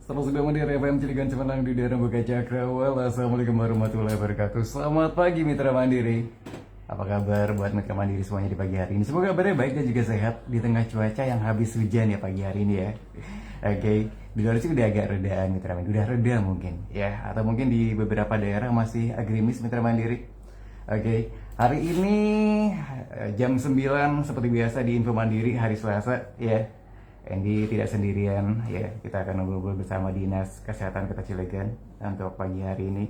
Terus sudah mendir FM Cilegon Cemerlang di daerah Buka Cakrawala. Assalamualaikum warahmatullahi wabarakatuh. Selamat pagi Mitra Mandiri. Apa kabar buat Mitra Mandiri semuanya di pagi hari ini? Semoga kabarnya baik dan juga sehat di tengah cuaca yang habis hujan ya pagi hari ini ya. Oke, di luar sih udah agak redaan Mitra Mandiri, udah reda mungkin ya, atau mungkin di beberapa daerah masih agrimis Mitra Mandiri. Oke, hari ini jam 9 seperti biasa di Info Mandiri hari Selasa ya. Andy tidak sendirian ya, kita akan ngobrol bersama Dinas Kesehatan Kota Cilegon untuk pagi hari ini.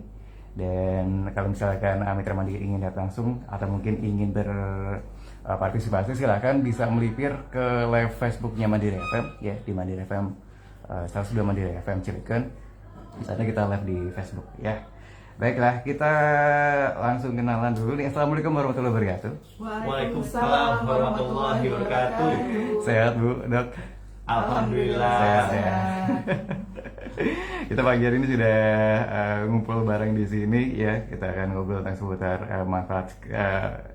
Dan kalau misalkan Mitra Mandiri ingin datang langsung atau mungkin ingin berpartisipasi, silahkan bisa melipir ke live Facebooknya Mandiri FM ya, di Mandiri FM 102 Mandiri FM Cilegon. Di sana kita live di Facebook ya. Baiklah, kita langsung kenalan dulu nih. Assalamualaikum warahmatullahi wabarakatuh. Waalaikumsalam warahmatullahi wabarakatuh. Sehat Bu, Dok? Alhamdulillah. Sehat. Kita pagi hari ini sudah ngumpul bareng di sini ya. Kita akan ngobrol tentang seputar manfaat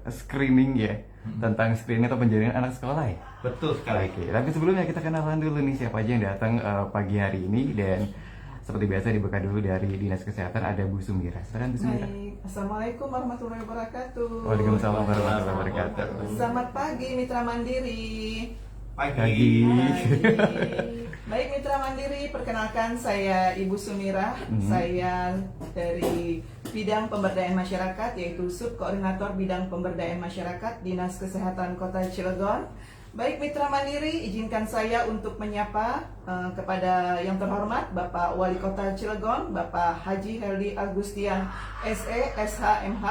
screening ya, tentang screening atau penjaringan anak sekolah ya. Betul sekali. Oke, tapi sebelumnya kita kenalan dulu nih siapa aja yang datang pagi hari ini. Dan seperti biasa dibuka dulu dari Dinas Kesehatan, ada Bu Sumira. Silakan Bu Sumira. Baik, Assalamualaikum warahmatullahi wabarakatuh. Waalaikumsalam warahmatullahi wabarakatuh. Selamat pagi Mitra Mandiri. Pagi. Baik Mitra Mandiri, perkenalkan saya Ibu Sumira. Saya dari bidang pemberdayaan masyarakat, yaitu Subkoordinator Bidang Pemberdayaan Masyarakat Dinas Kesehatan Kota Cilegon. Baik Mitra Mandiri, izinkan saya untuk menyapa kepada yang terhormat Bapak Wali Kota Cilegon, Bapak Haji Heldi Agustian SE, SHMH.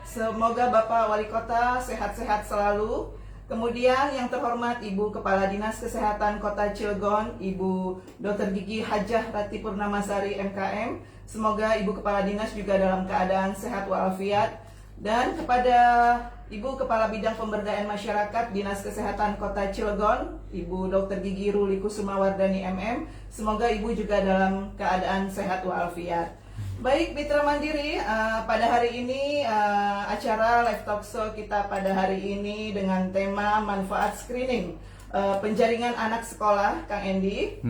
Semoga Bapak Wali Kota sehat-sehat selalu. Kemudian yang terhormat Ibu Kepala Dinas Kesehatan Kota Cilegon, Ibu Dr. Gigi Hajah Rati Purnamasari MKM. Semoga Ibu Kepala Dinas juga dalam keadaan sehat walafiat. Dan kepada Ibu Kepala Bidang Pemberdayaan Masyarakat Dinas Kesehatan Kota Cilegon, Ibu Dr. Gigi Ruli Kusumawardani MM. Semoga Ibu juga dalam keadaan sehat walafiat. Baik Mitra Mandiri, pada hari ini acara live talk show kita pada hari ini dengan tema manfaat screening penjaringan anak sekolah, Kang Endi.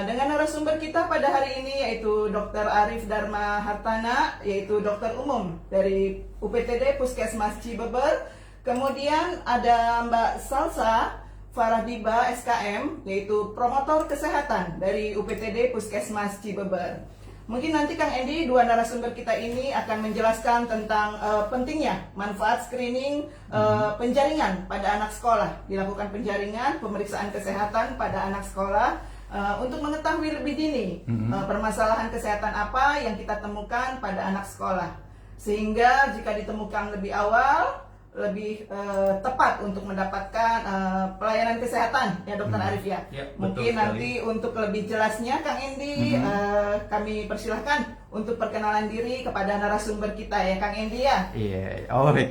Dengan narasumber kita pada hari ini yaitu Dr. Arif Dharma Hartana, yaitu dokter umum dari UPTD Puskesmas Cibeber. Kemudian ada Mbak Salsa Farahdiba SKM, yaitu promotor kesehatan dari UPTD Puskesmas Cibeber. Mungkin nanti Kang Endi, dua narasumber kita ini akan menjelaskan tentang pentingnya manfaat screening penjaringan pada anak sekolah. Dilakukan penjaringan, pemeriksaan kesehatan pada anak sekolah untuk mengetahui lebih dini permasalahan kesehatan apa yang kita temukan pada anak sekolah. Sehingga jika ditemukan lebih awal, lebih tepat untuk mendapatkan pelayanan kesehatan ya Dokter Arif ya. Mungkin nanti untuk lebih jelasnya Kang Endi kami persilahkan untuk perkenalan diri kepada narasumber kita ya Kang Endi ya. Iya, oke.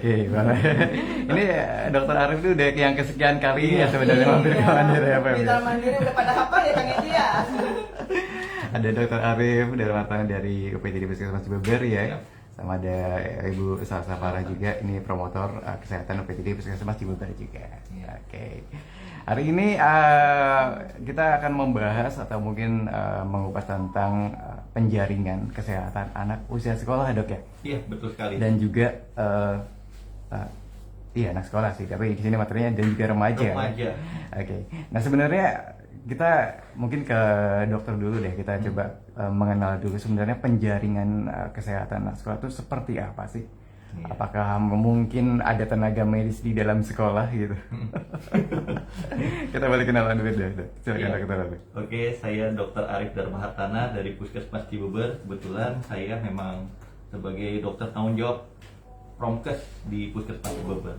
Ini Dokter Arif itu udah yang kesekian kali ya sebenarnya mampir ke Mandiri FM. Mitra Mandiri udah pada hafal ya Kang Endi ya. Ada Dokter Arif dari UPTD Puskesmas Cibeber ya. Sama ada Ibu Salsa Farah juga, ini promotor kesehatan UPTD Puskesmas Cibeber juga. Oke. Hari ini kita akan membahas atau mungkin mengupas tentang penjaringan kesehatan anak usia sekolah, Dok ya. Iya, betul sekali. Dan juga iya anak sekolah sih, tapi di sini materinya dan juga remaja. Remaja. Oke. Nah sebenarnya kita mungkin ke dokter dulu deh, kita coba mengenal dulu sebenarnya penjaringan kesehatan anak sekolah itu seperti apa sih? Apakah mungkin ada tenaga medis di dalam sekolah gitu? Kita balik kenalan dulu deh. Silakan Dokter Arif. Oke, saya Dr. Arif Dharma Hartana dari Puskesmas Cibeber. Kebetulan saya memang sebagai dokter tanggung jawab Promkes di Puskesmas Cibeber.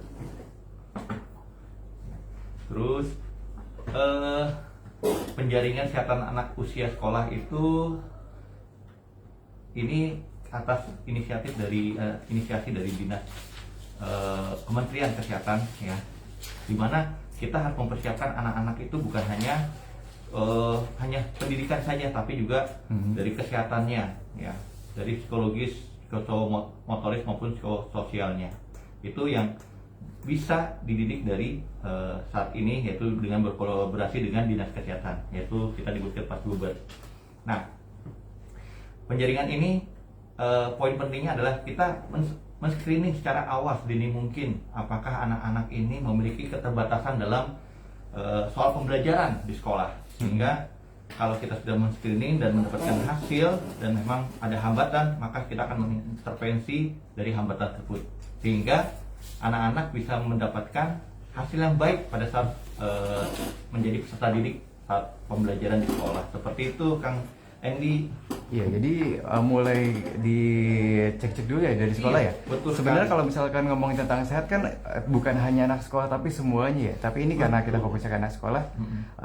Terus penjaringan kesehatan anak usia sekolah itu ini atas inisiasi dari Dinas Kementerian Kesehatan ya, dimana kita harus mempersiapkan anak-anak itu bukan hanya pendidikan saja, tapi juga dari kesehatannya ya, dari psikologis, psikomotoris maupun psikososialnya. Itu yang bisa dididik dari saat ini, yaitu dengan berkolaborasi dengan Dinas Kesehatan, yaitu kita di Puskesmas Cibeber. Nah, penjaringan ini poin pentingnya adalah kita men-screening secara awal sedini mungkin apakah anak-anak ini memiliki keterbatasan dalam soal pembelajaran di sekolah, sehingga kalau kita sudah men-screening dan mendapatkan hasil dan memang ada hambatan, maka kita akan mengintervensi dari hambatan tersebut sehingga anak-anak bisa mendapatkan hasil yang baik pada saat menjadi peserta didik saat pembelajaran di sekolah. Seperti itu, Kang Andy. Iya, jadi mulai dicek-cek dulu ya dari sekolah Iya, ya. betul Sebenarnya sekali. kalau misalkan ngomongin tentang sehat kan bukan hanya anak sekolah tapi semuanya ya. Tapi ini karena kita fokusnya ke anak sekolah,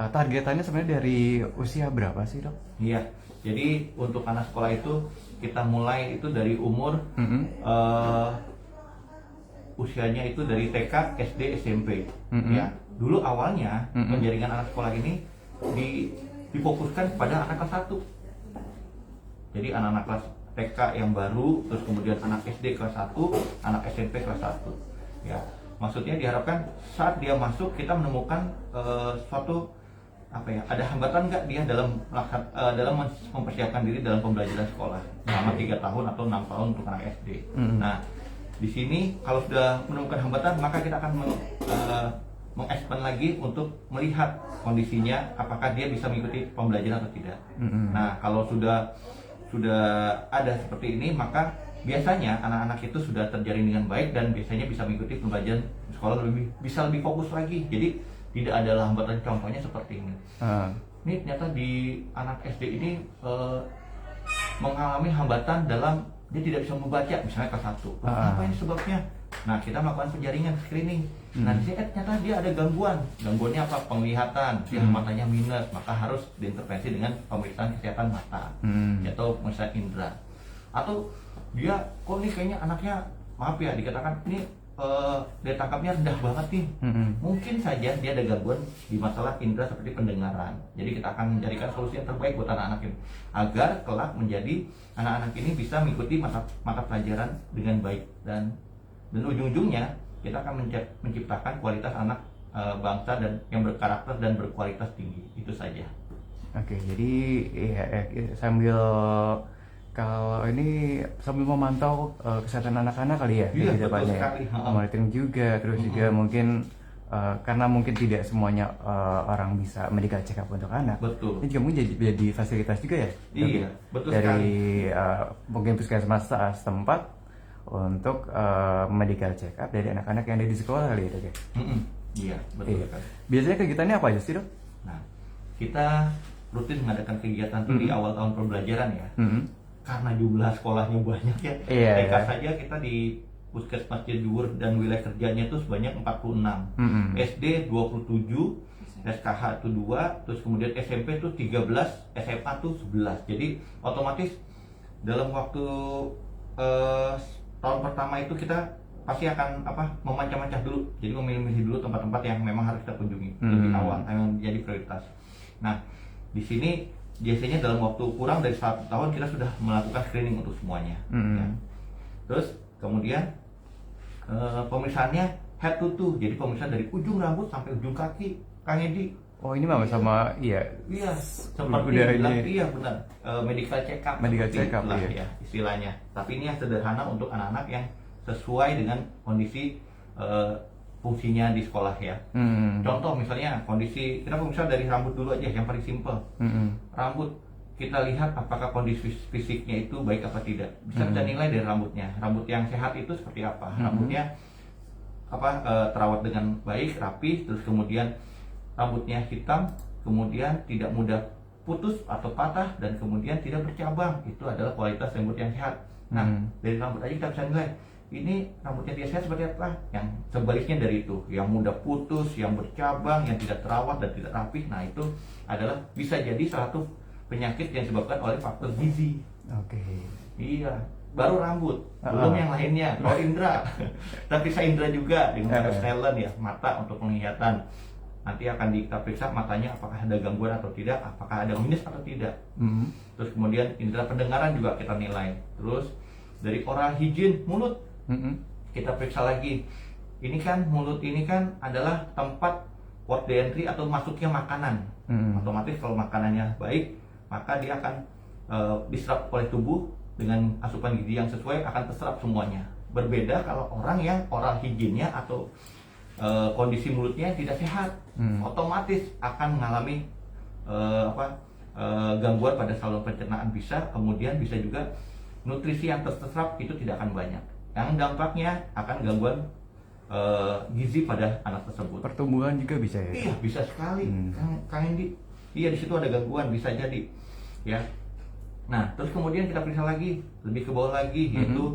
targetannya sebenarnya dari usia berapa sih, Dok? Iya, jadi untuk anak sekolah itu kita mulai itu dari umur usianya itu dari TK, SD, SMP. Ya, dulu awalnya penjaringan anak sekolah ini difokuskan pada anak kelas 1. Jadi anak-anak kelas TK yang baru, terus kemudian anak SD kelas 1, anak SMP kelas 1. Ya, maksudnya diharapkan saat dia masuk kita menemukan suatu ada hambatan nggak dia dalam mempersiapkan diri dalam pembelajaran sekolah selama 3 tahun atau 6 tahun untuk anak SD. Nah, di sini kalau sudah menemukan hambatan maka kita akan mengekspand lagi untuk melihat kondisinya apakah dia bisa mengikuti pembelajaran atau tidak. Nah, kalau sudah ada seperti ini maka biasanya anak-anak itu sudah terjaring dengan baik dan biasanya bisa mengikuti pembelajaran sekolah bisa lebih fokus lagi. Jadi tidak ada hambatan, contohnya seperti ini. Ini ternyata di anak SD ini mengalami hambatan dalam dia tidak bisa membaca, misalnya kelas 1. Apa ini sebabnya? Nah, kita melakukan penjaringan, screening. Nah, di sini ternyata dia ada gangguan. Gangguannya apa? Penglihatan, dia matanya minus, maka harus diintervensi dengan pemeriksaan kesehatan mata atau pemeriksaan indera. Atau dia kok nih kayaknya anaknya, maaf ya dikatakan ini daya tangkapnya rendah banget nih. Mungkin saja dia ada gangguan di masalah indera seperti pendengaran. Jadi kita akan mencarikan solusi yang terbaik buat anak-anak ini agar kelak menjadi anak-anak ini bisa mengikuti mata pelajaran dengan baik dan ujung-ujungnya kita akan menciptakan kualitas anak bangsa dan yang berkarakter dan berkualitas tinggi. Itu saja. Oke, jadi ya, sambil kalau ini sambil memantau kesehatan anak-anak kali ya di Iya, betul depannya ya. sekali. Monitoring juga, terus juga mungkin karena mungkin tidak semuanya orang bisa medical check up untuk anak. Betul. Ini juga mungkin jadi fasilitas juga ya. Iya, betul dari sekali. mungkin puskesmas setempat untuk medical check up dari anak-anak yang ada di sekolah kali ya, Dok ya. Iya, betul Iya. sekali. Biasanya kegiatannya apa aja sih, Dok? Nah, kita rutin mengadakan kegiatan tuh di awal tahun pembelajaran ya. Karena jumlah sekolahnya banyak ya. Iya, TK iya. saja kita di Puskesmas Cianjur dan wilayah kerjanya itu sebanyak 46. SD 27, SKH itu 2, terus kemudian SMP itu 13, SMA itu 11. Jadi otomatis dalam waktu tahun pertama itu kita pasti akan memancar-mancar dulu. Jadi memilih-milih dulu tempat-tempat yang memang harus kita kunjungi lebih awal, yang menjadi prioritas. Nah, di sini biasanya dalam waktu kurang dari 1 tahun kita sudah melakukan screening untuk semuanya. Ya. Terus kemudian pemeriksaannya head to toe, jadi pemeriksaan dari ujung rambut sampai ujung kaki, Kang Edi. Oh, ini mah sama iya. Iya, seperti Udah bilang, ini. iya benar. Medical check up. Medical seperti check up, itulah iya. ya istilahnya. Tapi ini yang sederhana untuk anak-anak yang sesuai dengan kondisi fungsinya di sekolah ya. Contoh misalnya kondisi, kita misal dari rambut dulu aja yang paling simpel. Rambut kita lihat apakah kondisi fisiknya itu baik apa tidak. Bisa kita nilai dari rambutnya. Rambut yang sehat itu seperti apa? Rambutnya terawat dengan baik, rapi, terus kemudian rambutnya hitam, kemudian tidak mudah putus atau patah, dan kemudian tidak bercabang. Itu adalah kualitas rambut yang sehat. Nah, dari rambut aja kita bisa nilai ini rambutnya dia sehat seperti apa. Yang sebaliknya dari itu, yang mudah putus, yang bercabang, yang tidak terawat dan tidak rapih, nah itu adalah bisa jadi satu penyakit yang disebabkan oleh faktor gizi. Oke. Iya, baru rambut, belum yang lainnya. Kalau indera, tapi saya indera juga dengan talent ya, mata untuk penglihatan. Nanti akan kita periksa matanya apakah ada gangguan atau tidak, apakah ada minus atau tidak. Terus kemudian indera pendengaran juga kita nilai. Terus dari oral hygiene mulut kita periksa lagi. Ini kan mulut ini kan adalah tempat port entry atau masuknya makanan. Otomatis kalau makanannya baik, maka dia akan diserap oleh tubuh dengan asupan gizi yang sesuai akan terserap semuanya. Berbeda kalau orang yang oral hygiene-nya atau kondisi mulutnya tidak sehat, otomatis akan mengalami gangguan pada saluran pencernaan bisa, kemudian bisa juga nutrisi yang terserap itu tidak akan banyak. Yang dampaknya akan gangguan gizi pada anak tersebut. Pertumbuhan juga bisa ya? Iya, bisa sekali, Kang Hendi. Iya, di situ ada gangguan, bisa jadi, ya. Nah, terus kemudian kita periksa lagi, lebih ke bawah lagi, yaitu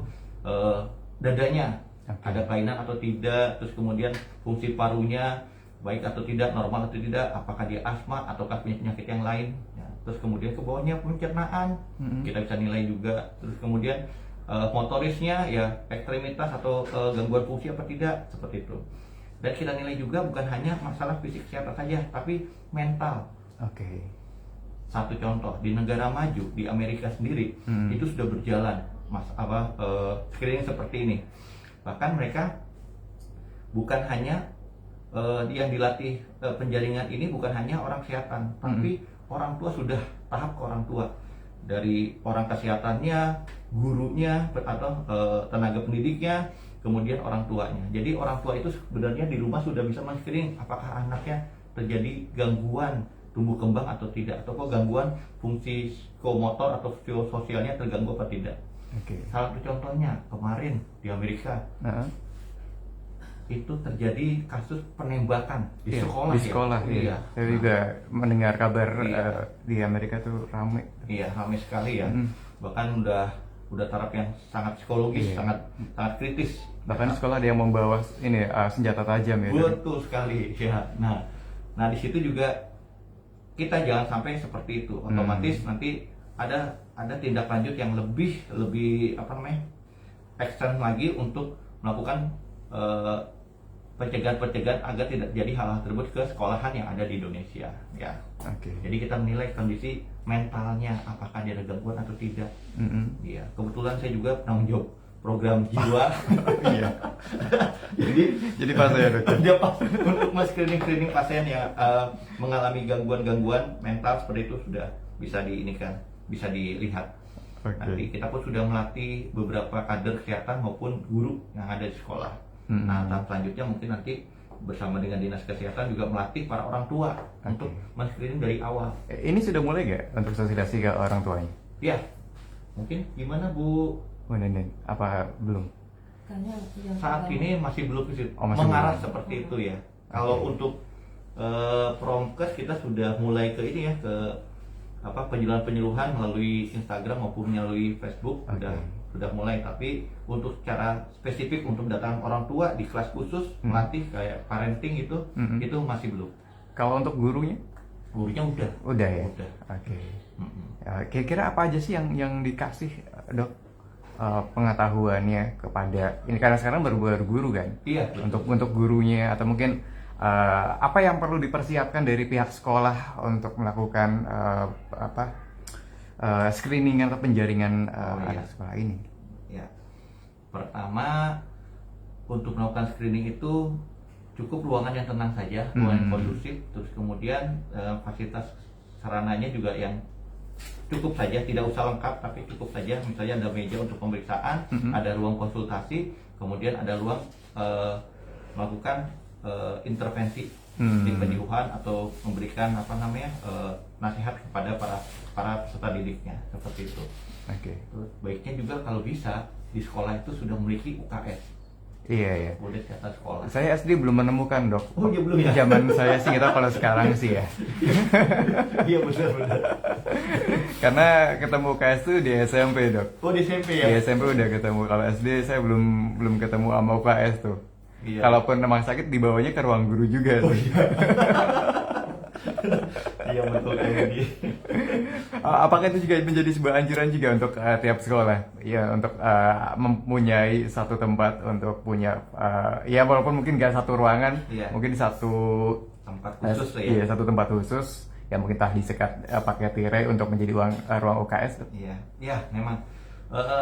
dadanya, ada kelainan atau tidak, terus kemudian fungsi parunya baik atau tidak, normal atau tidak, apakah dia asma ataukah penyakit yang lain. Ya, terus kemudian ke bawahnya pencernaan, kita bisa nilai juga. Terus kemudian motorisnya, ya ekstremitas atau gangguan fungsi apa tidak, seperti itu. Dan kita nilai juga bukan hanya masalah fisik kesehatan saja, tapi mental. Oke. Satu contoh, di negara maju, di Amerika sendiri, itu sudah berjalan screening seperti ini. Bahkan mereka bukan hanya yang dilatih penjaringan ini bukan hanya orang kesehatan, tapi orang tua sudah tahap ke orang tua, dari orang kesehatannya, gurunya atau tenaga pendidiknya, kemudian orang tuanya. Jadi orang tua itu sebenarnya di rumah sudah bisa men-screening apakah anaknya terjadi gangguan tumbuh kembang atau tidak, atau gangguan fungsi psikomotor atau sosialnya terganggu apa tidak. Salah satu contohnya kemarin di Amerika itu terjadi kasus penembakan di sekolah. Di sekolah, ya. Saya juga mendengar kabar di Amerika tuh ramai. Iya, ramai sekali ya. Bahkan udah taraf yang sangat psikologis, sangat kritis. Bahkan sekolah ada yang membawa ini senjata tajam ya. Betul sekali ya. Nah di situ juga kita jangan sampai seperti itu. Otomatis nanti ada tindak lanjut yang lebih ekstern lagi untuk melakukan pencegahan agar tidak jadi hal-hal tersebut ke sekolahan yang ada di Indonesia, ya. Jadi kita menilai kondisi mentalnya, apakah dia ada gangguan atau tidak. Ya, kebetulan saya juga penanggung jawab program jiwa. Iya. jadi pas ya dokter. Dia pas untuk screening pasien yang mengalami gangguan mental seperti itu sudah bisa bisa dilihat. Nanti kita pun sudah melatih beberapa kader kesehatan maupun guru yang ada di sekolah. Nah, tahap selanjutnya mungkin nanti bersama dengan dinas kesehatan juga melatih para orang tua untuk men-screening dari awal. Ini sudah mulai nggak untuk sosialisasi ke orang tuanya? Ya, mungkin gimana Bu? Nenen, apa belum? Saat ini masih belum belum. mengarah seperti itu ya. Kalau untuk promkes kita sudah mulai ke ini ya, ke penyuluhan melalui Instagram maupun melalui Facebook sudah mulai, tapi untuk cara spesifik untuk mendatangkan orang tua di kelas khusus melatih kayak parenting itu masih belum. Kalau untuk gurunya? Gurunya udah ya. Udah. Kira-kira apa aja sih yang dikasih dok pengetahuannya kepada ini, karena sekarang baru guru kan? Iya. Untuk gurunya, atau mungkin apa yang perlu dipersiapkan dari pihak sekolah untuk melakukan screening atau penjaringan anak sekolah ini? Ya, pertama untuk melakukan screening itu cukup ruangan yang tenang saja, ruangan yang kondusif, terus kemudian fasilitas sarananya juga yang cukup saja, tidak usah lengkap tapi cukup saja. Misalnya ada meja untuk pemeriksaan, ada ruang konsultasi, kemudian ada ruang melakukan intervensi di penyuluhan atau memberikan nasihat kepada para peserta didiknya, seperti itu. Baiknya juga kalau bisa di sekolah itu sudah memiliki UKS. Iya. Unit kesehatan sekolah. Saya SD belum menemukan dok. Oh iya, belum ya? Zaman saya sih, kita kalau sekarang sih ya. Iya benar. Karena ketemu UKS tuh di SMP dok. Oh di SMP ya? Di SMP udah ketemu. Kalau SD saya belum ketemu sama UKS tuh. Iya. Kalaupun memang sakit dibawanya ke ruang guru juga. Iya. Iya betul kayak gini. Apakah itu juga menjadi sebuah anjuran juga untuk tiap sekolah? Ya, untuk mempunyai satu tempat untuk punya ya walaupun mungkin nggak satu ruangan, mungkin satu tempat khusus ya. Iya, satu tempat khusus yang mungkin disekat pakai tirai untuk menjadi ruang UKS. Iya, memang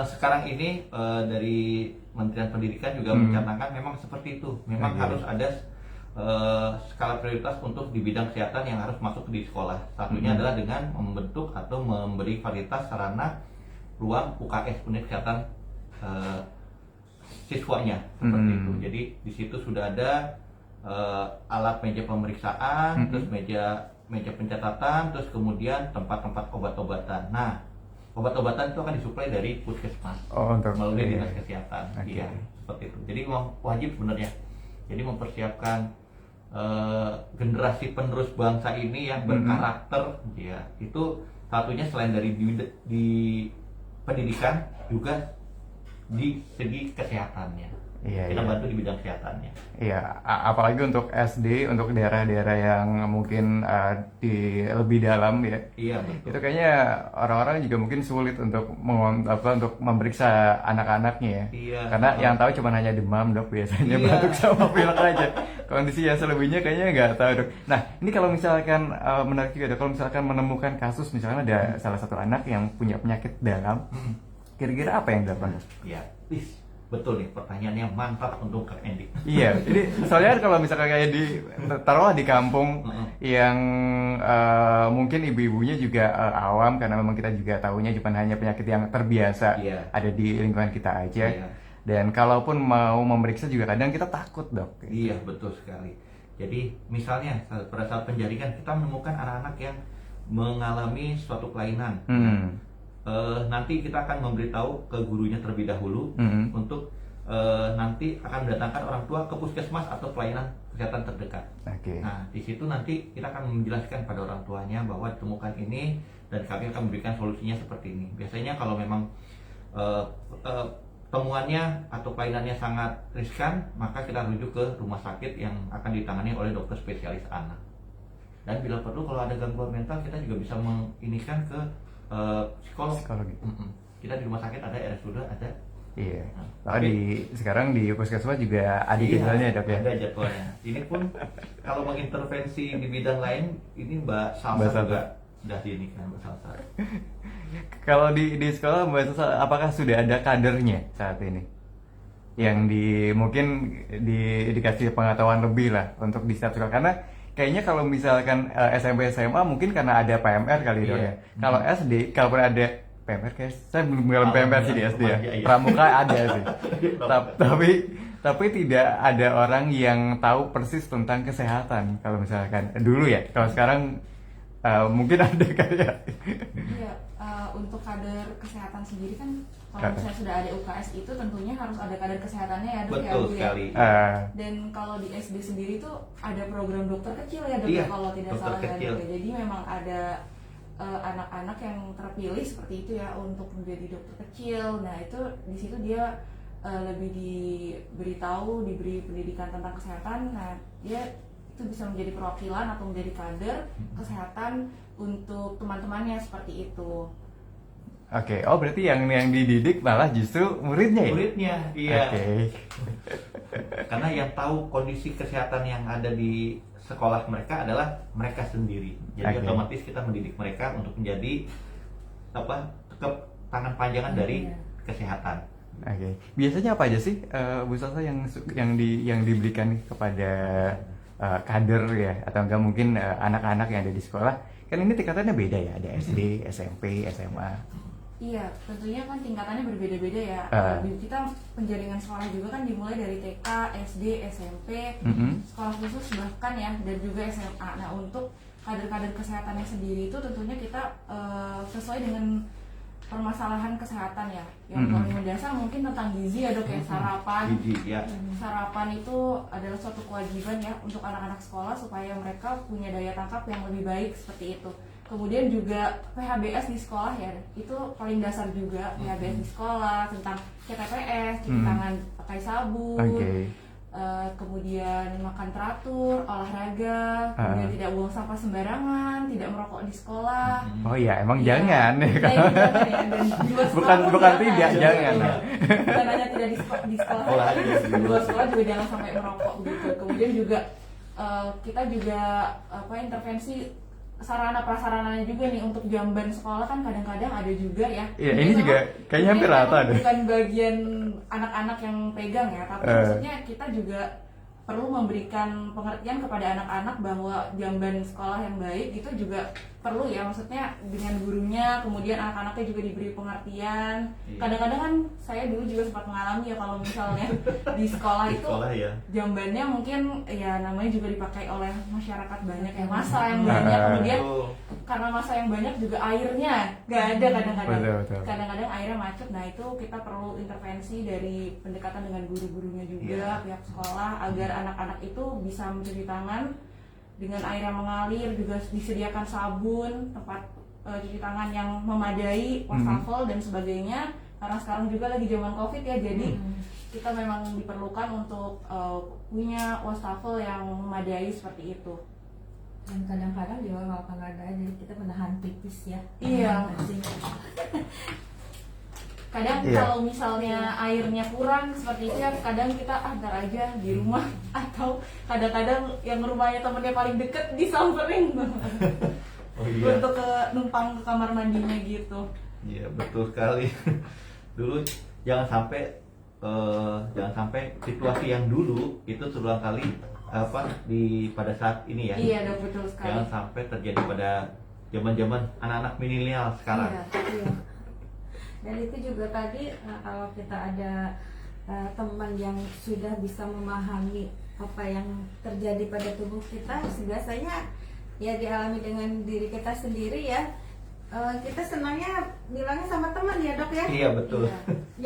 sekarang ini dari Kementerian Pendidikan juga mencanangkan memang seperti itu. Memang harus ada skala prioritas untuk di bidang kesehatan yang harus masuk di sekolah. Satunya adalah dengan membentuk atau memberi fasilitas sarana ruang UKS, unit kesehatan siswanya seperti itu. Jadi di situ sudah ada alat meja pemeriksaan, terus meja pencatatan, terus kemudian tempat-tempat obat-obatan. Nah, obat-obatan itu akan disuplai dari puskesmas melalui dinas kesehatan. Iya, seperti itu. Jadi memang wajib sebenarnya. Jadi mempersiapkan generasi penerus bangsa ini yang berkarakter, ya itu satunya selain dari di pendidikan juga di segi kesehatannya. Kita bantu di bidang kesehatannya. Iya, apalagi untuk SD, untuk daerah-daerah yang mungkin di lebih dalam ya. Iya, betul. Itu kayaknya orang-orang juga mungkin sulit untuk untuk memeriksa anak-anaknya ya. Iya. Karena yang tahu cuma hanya demam, Dok, biasanya batuk sama pilek aja. Kondisi yang selebihnya kayaknya nggak tahu, Dok. Nah, ini kalau misalkan menarik juga, Dok, kalau misalkan menemukan kasus misalnya ada salah satu anak yang punya penyakit dalam, kira-kira apa yang dilakukan, Dok? Iya, betul nih, pertanyaannya mantap untuk Kak Endi. Iya, jadi soalnya kalau misalkan kayak taruhlah di kampung yang mungkin ibu-ibunya juga awam, karena memang kita juga tahunya cuma hanya penyakit yang terbiasa ada di lingkungan kita aja. Dan kalaupun mau memeriksa juga kadang kita takut, Dok. Iya, betul sekali. Jadi misalnya pada saat penjaringan kita menemukan anak-anak yang mengalami suatu kelainan. Nanti kita akan memberitahu ke gurunya terlebih dahulu untuk nanti akan mendatangkan orang tua ke puskesmas atau pelayanan kesehatan terdekat. Nah, di situ nanti kita akan menjelaskan pada orang tuanya bahwa ditemukan ini dan kami akan memberikan solusinya seperti ini. Biasanya kalau memang temuannya atau kelainannya sangat riskan, maka kita rujuk ke rumah sakit yang akan ditangani oleh dokter spesialis anak. Dan bila perlu kalau ada gangguan mental, kita juga bisa menginikan ke psikologi. Kita di rumah sakit ada, RSUD ada. Iya. Sekarang di puskesmas juga ada jadwalnya, Dok, ya. Ada jadwalnya. Ini pun kalau mengintervensi di bidang lain, ini Mbak Salsa juga sudah diinikan, Mbak Salsa. Kalau di sekolah Mbak Salsa, apakah sudah ada kadernya saat ini? Yang mungkin dikasih pengetahuan lebih lah untuk di setiap sekolah, karena kayaknya kalau misalkan SMP SMA mungkin karena ada PMR kali, Dok, ya. Kalau SD, kalaupun ada PMR, guys, saya belum mengalami PMR sih di SD ya. Pramuka ada sih. Tapi tidak ada orang yang tahu persis tentang kesehatan. Kalau misalkan dulu ya, kalau sekarang mungkin ada kayak. Iya, untuk kader kesehatan sendiri kan kalau misalnya sudah ada UKS itu tentunya harus ada kader kesehatannya ya, Dok. Betul sekali. Dan kalau di SD sendiri tuh ada program dokter kecil ya, Dok, kalau tidak salah ya, Dok. Jadi memang ada anak-anak yang terpilih seperti itu ya untuk menjadi dokter kecil. Nah, itu di situ dia lebih diberitahu, diberi pendidikan tentang kesehatan. Nah, dia itu bisa menjadi perwakilan atau menjadi kader kesehatan untuk teman-temannya seperti itu. Oke, berarti yang dididik malah justru muridnya ya? Muridnya, iya. Karena yang tahu kondisi kesehatan yang ada di sekolah mereka adalah mereka sendiri. Jadi otomatis kita mendidik mereka untuk menjadi tangan panjangan dari kesehatan. Biasanya apa aja sih Bu Salsa yang diberikan kepada kader ya, atau enggak mungkin anak-anak yang ada di sekolah? Kan ini tingkatannya beda ya, ada SD, SMP, SMA. Iya, tentunya kan tingkatannya berbeda-beda ya. Kita penjaringan sekolah juga kan dimulai dari TK, SD, SMP, sekolah khusus bahkan ya, dan juga SMA. Nah, untuk kader-kader kesehatannya sendiri itu tentunya kita sesuai dengan permasalahan kesehatan ya. Yang paling mendasar mungkin tentang gizi ya, Dok, ya, sarapan. Sarapan itu adalah suatu kewajiban ya untuk anak-anak sekolah supaya mereka punya daya tangkap yang lebih baik seperti itu. Kemudian juga PHBS di sekolah ya, itu paling dasar juga. PHBS di sekolah tentang CTPS, cuci tangan pakai sabun, kemudian makan teratur, olahraga, kemudian tidak buang sampah sembarangan, tidak merokok di sekolah. Oh iya, emang jangan. Bukan tidak, jangan. Bukan hanya tidak di sekolah, di luar sekolah juga jangan sampai merokok begitu. Kemudian juga kita juga intervensi sarana prasarananya juga nih untuk jamban sekolah kan kadang-kadang ada juga ya. Iya, ini juga kayaknya hampir rata deh. Bukan bagian anak-anak yang pegang ya, tapi maksudnya kita juga perlu memberikan pengertian kepada anak-anak bahwa jamban sekolah yang baik itu juga perlu ya, maksudnya dengan gurunya, kemudian anak-anaknya juga diberi pengertian. Kadang-kadang kan saya dulu juga sempat mengalami ya, kalau misalnya di sekolah Di itu sekolah ya. jambannya mungkin ya namanya juga dipakai oleh masyarakat banyak ya, masa yang banyak, kemudian karena masa yang banyak juga airnya nggak ada kadang-kadang. Betul. Kadang-kadang airnya macet. Nah itu kita perlu intervensi dari pendekatan dengan guru-gurunya juga, pihak sekolah, agar anak-anak itu bisa mencuci tangan dengan air yang mengalir, juga disediakan sabun, tempat cuci tangan yang memadai, wastafel dan sebagainya. Karena sekarang juga lagi zaman COVID ya, jadi kita memang diperlukan untuk punya wastafel yang memadai seperti itu. Dan kadang-kadang juga kalau nggak ada, jadi kita menahan pipis ya. Iya. Kadang kalau misalnya airnya kurang seperti itu ya, kadang kita ntar aja di rumah, atau kadang-kadang yang rumahnya temennya paling deket disamperin untuk numpang ke kamar mandinya gitu. Iya, betul sekali. Dulu jangan sampai situasi yang dulu itu terulang kali pada saat ini ya. Iya, betul sekali. Jangan sampai terjadi pada zaman-zaman anak-anak milenial sekarang. Iya. Dan itu juga tadi kalau kita ada teman yang sudah bisa memahami apa yang terjadi pada tubuh kita, biasanya ya dialami dengan diri kita sendiri ya. Kita senangnya bilangnya sama teman ya, Dok ya. Iya, betul. Iya.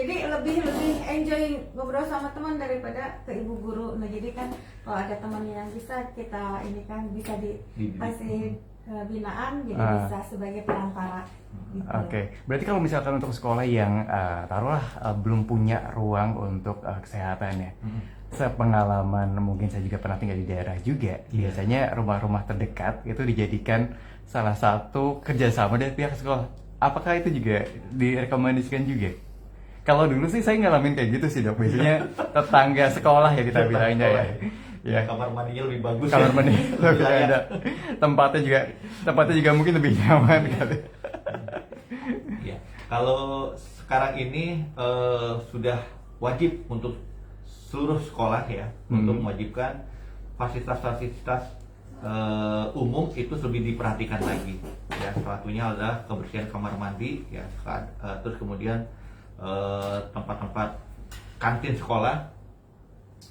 Jadi lebih enjoy ngobrol sama teman daripada ke ibu guru. Nah jadi kan kalau ada teman yang bisa kita ini kan bisa dikasih binaan, jadi bisa sebagai perantara. Gitu. Oke, berarti kalau misalkan untuk sekolah yang taruhlah belum punya ruang untuk kesehatannya, sepengalaman mungkin saya juga pernah tinggal di daerah juga, biasanya rumah-rumah terdekat itu dijadikan salah satu kerjasama dari pihak sekolah. Apakah itu juga direkomendasikan juga? Kalau dulu sih saya ngalamin kayak gitu sih, Dok. Biasanya tetangga sekolah ya kita bilangnya ya. Ya, kamar mandinya lebih bagus. Kamar mandi lebih ada. Tempatnya juga mungkin lebih nyaman kali. Ya, kalau sekarang ini sudah wajib untuk seluruh sekolah ya untuk mewajibkan fasilitas-fasilitas umum itu lebih diperhatikan lagi. Ya, salah satunya adalah kebersihan kamar mandi ya, terus kemudian tempat-tempat kantin sekolah.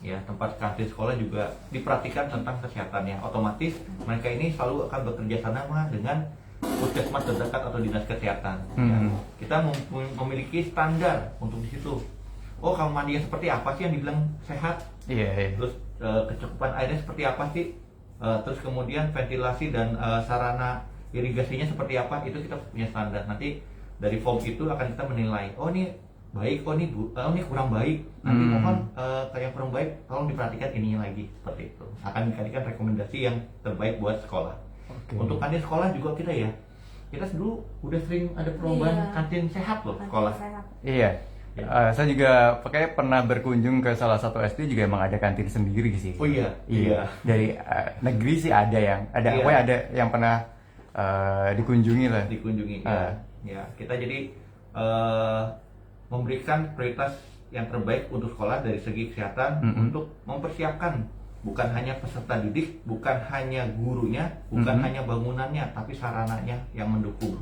Ya, tempat kantin sekolah juga diperhatikan tentang kesehatannya. Otomatis mereka ini selalu akan bekerja sama dengan puskesmas terdekat atau dinas kesehatan. Ya. Kita memiliki standar untuk di situ. Oh, kamar mandinya seperti apa sih yang dibilang sehat? Iya. Terus kecukupan airnya seperti apa sih? Terus kemudian ventilasi dan sarana irigasinya seperti apa? Itu kita punya standar. Nanti dari form itu akan kita menilai. Oh, ini baik, oh ini kurang baik. Nanti mohon yang kurang baik tolong diperhatikan ininya lagi, seperti itu. Akan dijadikan rekomendasi yang terbaik buat sekolah. Untuk kantin sekolah juga kita dulu udah sering ada perlombaan kantin sehat loh sekolah. Iya. Saya juga pernah berkunjung ke salah satu SD juga emang ada kantin sendiri sih. Oh iya. Dari negeri sih ada yang pernah dikunjungi lah. Ya, kita jadi memberikan prioritas yang terbaik untuk sekolah dari segi kesehatan untuk mempersiapkan bukan hanya peserta didik, bukan hanya gurunya, bukan hanya bangunannya, tapi sarananya yang mendukung.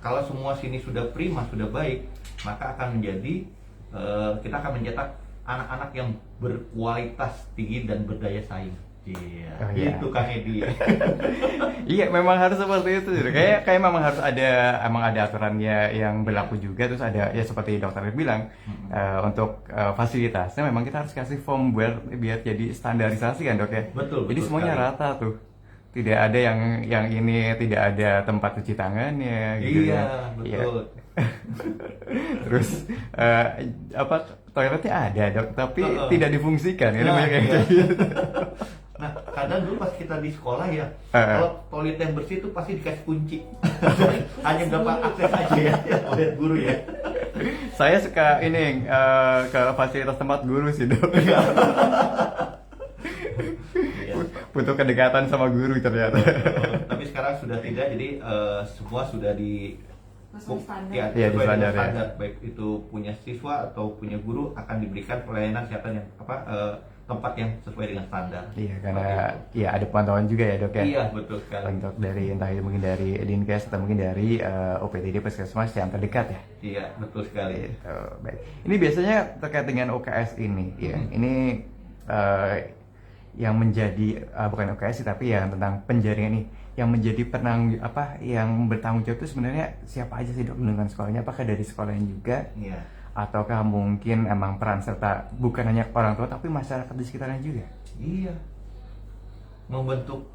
Kalau semua sini sudah prima, sudah baik, maka akan menjadi kita akan mencetak anak-anak yang berkualitas tinggi dan berdaya saing. Iya, itu Kang Edi. Iya, memang harus seperti itu. Kayak memang harus ada aturannya yang berlaku juga. Terus ada ya seperti dokter bilang untuk fasilitasnya memang kita harus kasih form biar jadi standarisasi kan, Dok ya. Betul. Jadi semuanya sekali. Rata tuh. Tidak ada yang ini tidak ada tempat cuci tangannya gitu. Iya, betul. Terus toiletnya ada, Dok, tapi tidak difungsikan. Ini banyak kayak gitu. Nah, kadang dulu pas kita di sekolah ya, kalau toilet yang bersih itu pasti dikasih kunci. Hanya dapat akses aja ya, oleh guru ya. Saya suka ke fasilitas tempat guru sih, Dok. Butuh kedekatan sama guru ternyata. Tapi sekarang sudah tidak, jadi semua sudah di standar. Standar baik itu punya siswa atau punya guru akan diberikan pelayanan kesehatan yang tempat yang sesuai dengan standar. Iya, karena ya ada pantauan juga ya dok ya. Iya, betul sekali. Untuk dari entah itu mungkin dari Dinkes atau mungkin dari OPTD Puskesmas yang terdekat ya. Iya, betul sekali. Gitu. Baik. Ini biasanya terkait dengan UKS ini, ya. Ini yang menjadi bukan UKS sih, tapi yang tentang penjaringan ini, yang menjadi yang bertanggung jawab itu sebenarnya siapa aja sih dok dengan sekolahnya? Apakah dari sekolahnya juga? Iya. Ataukah mungkin emang peran serta bukan hanya orang tua tapi masyarakat di sekitarnya juga? Iya. Membentuk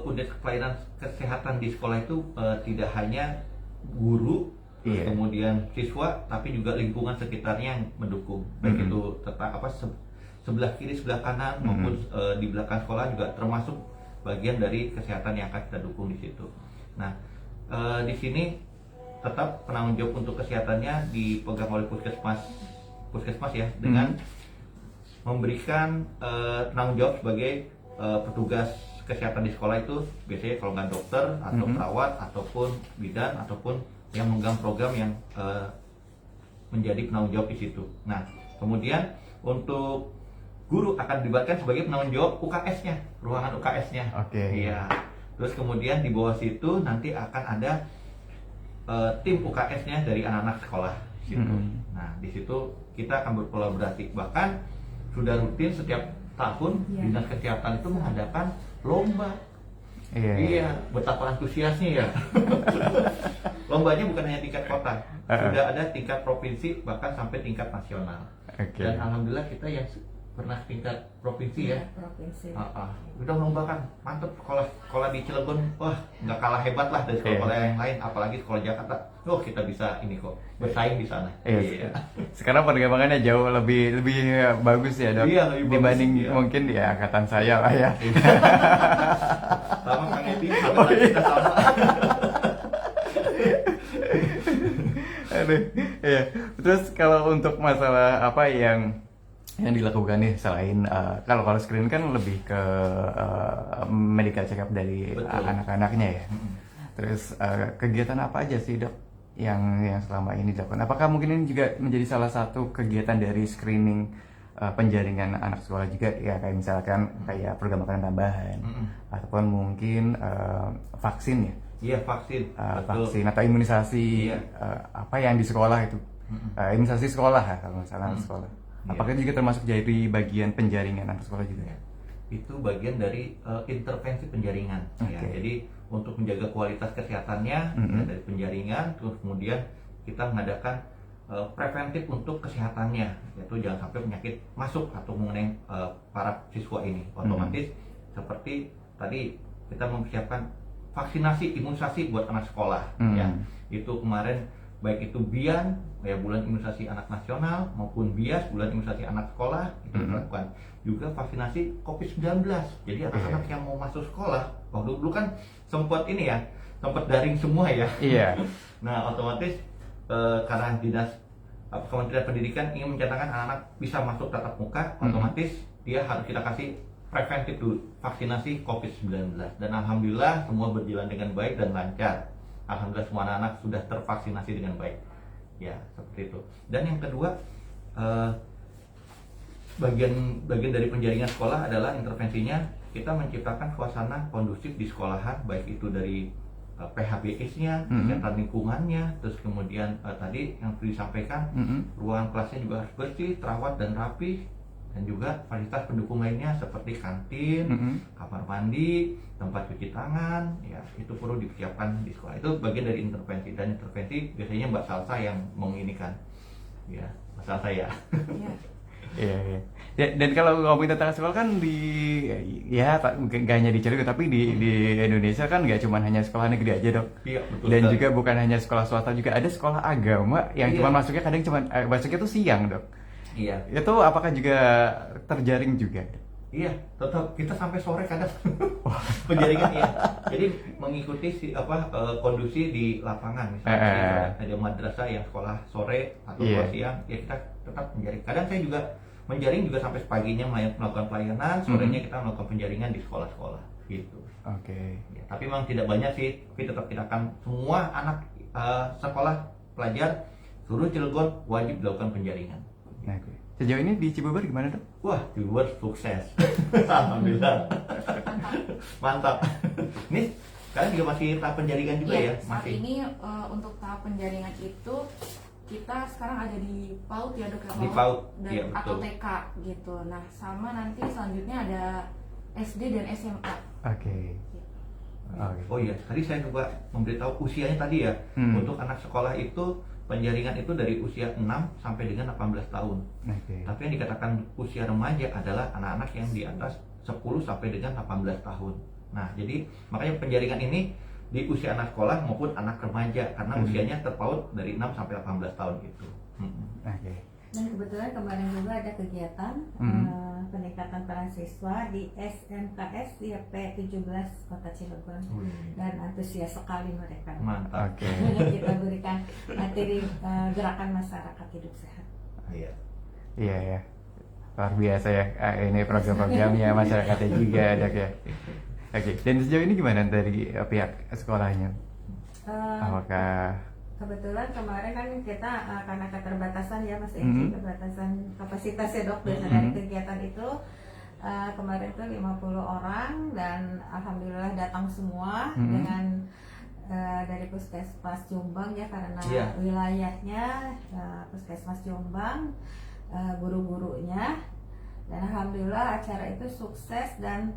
unit pelayanan kesehatan di sekolah itu tidak hanya guru, Iya. kemudian siswa, tapi juga lingkungan sekitarnya yang mendukung. Baik itu sebelah kiri, sebelah kanan maupun di belakang sekolah juga termasuk bagian dari kesehatan yang akan kita dukung di situ. Nah, di sini tetap penanggung jawab untuk kesehatannya dipegang oleh puskesmas ya, dengan memberikan penanggung jawab sebagai petugas kesehatan di sekolah itu biasanya kalau nggak dokter atau perawat ataupun bidan ataupun yang memegang program yang menjadi penanggung jawab di situ. Nah, kemudian untuk guru akan dilibatkan sebagai penanggung jawab UKS-nya, ruangan UKS-nya. Oke. Iya. Terus kemudian di bawah situ nanti akan ada tim UKS-nya dari anak-anak sekolah gitu. Nah, di situ kita akan berkolaborasi. Bahkan sudah rutin setiap tahun Dinas Kesehatan itu mengadakan lomba. Iya, betapa antusiasnya ya. Lombanya bukan hanya tingkat kota, sudah ada tingkat provinsi bahkan sampai tingkat nasional. Okay. Dan alhamdulillah kita yang pernah tingkat provinsi ya. Provinsi. Udah melombakan, mantep sekolah di Cilegon, wah nggak kalah hebat lah dari sekolah yang lain, apalagi sekolah Jakarta. Oh kita bisa ini kok bersaing di sana. Iya. Sekarang perkembangannya jauh lebih bagus ya dok. Iya, lebih dibanding bagus, iya. mungkin di angkatan saya lah ya. Sama Kang Edi, kita sama. Aduh, iya. Terus kalau untuk masalah apa yang dilakukan nih selain kalau screen kan lebih ke medical check up dari anak-anaknya ya. Terus kegiatan apa aja sih dok yang selama ini dilakukan? Apakah mungkin ini juga menjadi salah satu kegiatan dari screening penjaringan anak sekolah juga ya, kayak misalkan kayak program makanan tambahan ataupun mungkin vaksin ya? Iya, vaksin. Vaksin atau imunisasi apa yang di sekolah itu? Imunisasi sekolah ya kalau misalnya sekolah. Apakah juga termasuk jadi bagian penjaringan anak sekolah juga? Itu bagian dari intervensi penjaringan. Ya. Jadi untuk menjaga kualitas kesehatannya ya, dari penjaringan, terus kemudian kita mengadakan preventif untuk kesehatannya, yaitu jangan sampai penyakit masuk atau mengenai para siswa ini. Otomatis seperti tadi kita mempersiapkan vaksinasi imunisasi buat anak sekolah. Ya. Itu kemarin baik itu BIAN ya, bulan imunisasi anak nasional, maupun BIAS bulan imunisasi anak sekolah itu dilakukan. Juga vaksinasi COVID-19. Jadi anak-anak yang mau masuk sekolah, waktu dulu kan sempat ini ya, sempat daring semua ya. Iya. Nah, otomatis karena Dinas Kementerian Pendidikan ingin mencanangkan anak-anak bisa masuk tatap muka, otomatis dia harus kita kasih preventif dulu, vaksinasi COVID-19. Dan alhamdulillah semua berjalan dengan baik dan lancar. Alhamdulillah semua anak-anak sudah tervaksinasi dengan baik. Ya, seperti itu. Dan yang kedua, bagian dari penjaringan sekolah adalah intervensinya kita menciptakan suasana kondusif di sekolahan, baik itu dari PHBS-nya, kesehatan lingkungannya, terus kemudian tadi yang disampaikan ruangan kelasnya juga harus bersih, terawat dan rapi, dan juga fasilitas pendukung lainnya seperti kantin, kamar mandi, tempat cuci tangan, ya itu perlu dipersiapkan di sekolah. Itu bagian dari intervensi, dan intervensi biasanya Mbak Salsa yang menginikan, ya Mbak Salsa ya. Iya. Dan kalau ngomongin tentang sekolah kan nggak hanya di Cilegon tapi di Indonesia kan nggak cuma hanya sekolah negeri aja dok. Iya, betul. Dan juga bukan hanya sekolah swasta, juga ada sekolah agama yang cuma masuknya kadang cuma masuknya tuh siang dok. Iya. Itu apakah juga terjaring juga? Iya, tetap kita sampai sore kadang penjaringan ya. Jadi mengikuti kondusi di lapangan, misalnya ada madrasah yang sekolah sore atau sekolah siang, ya kita tetap menjaring. Kadang saya juga menjaring juga sampai paginya melakukan pelayanan, sorenya kita melakukan penjaringan di sekolah-sekolah gitu. Oke. Ya, tapi memang tidak banyak sih, tapi tetap kita akan semua anak sekolah pelajar seluruh Cilegon wajib dilakukan penjaringan. Nah, Sejauh ini di Cibubur gimana dok? Wah, Cibubur sukses. Alhamdulillah. Mantap. Nih, kalian juga masih tahap penjaringan juga ya? Saat Masih. ini untuk tahap penjaringan itu kita sekarang ada di PAUD ya dok ya, Di PAUD, dan iya, atau betul. TK gitu. Nah sama nanti selanjutnya ada SD dan SMA. Oke. Oke. Oh iya, tadi saya juga memberitahu usianya tadi ya. Untuk anak sekolah itu penjaringan itu dari usia 6 sampai dengan 18 tahun. Oke. Tapi yang dikatakan usia remaja adalah anak-anak yang di atas 10 sampai dengan 18 tahun. Nah, jadi makanya penjaringan ini di usia anak sekolah maupun anak remaja karena usianya terpaut dari 6 sampai 18 tahun gitu. Oke. Dan kebetulan kemarin juga ada kegiatan peningkatan peran siswa di SMKS YP 17 Kota Cilegon dan antusias sekali mereka. Mantap. Oke. Jadi kita berikan materi gerakan masyarakat hidup sehat. Iya. Iya ya. Luar biasa ya. Ini program-programnya masyarakatnya juga dok ya. Oke. Dan sejauh ini gimana dari pihak sekolahnya? Apakah Kebetulan kemarin kan kita karena keterbatasan ya Mas Eci, keterbatasan kapasitas ya dok dari kegiatan itu kemarin tuh 50 orang dan alhamdulillah datang semua dengan dari Puskesmas Jombang ya karena wilayahnya Puskesmas Jombang, guru-gurunya, dan alhamdulillah acara itu sukses dan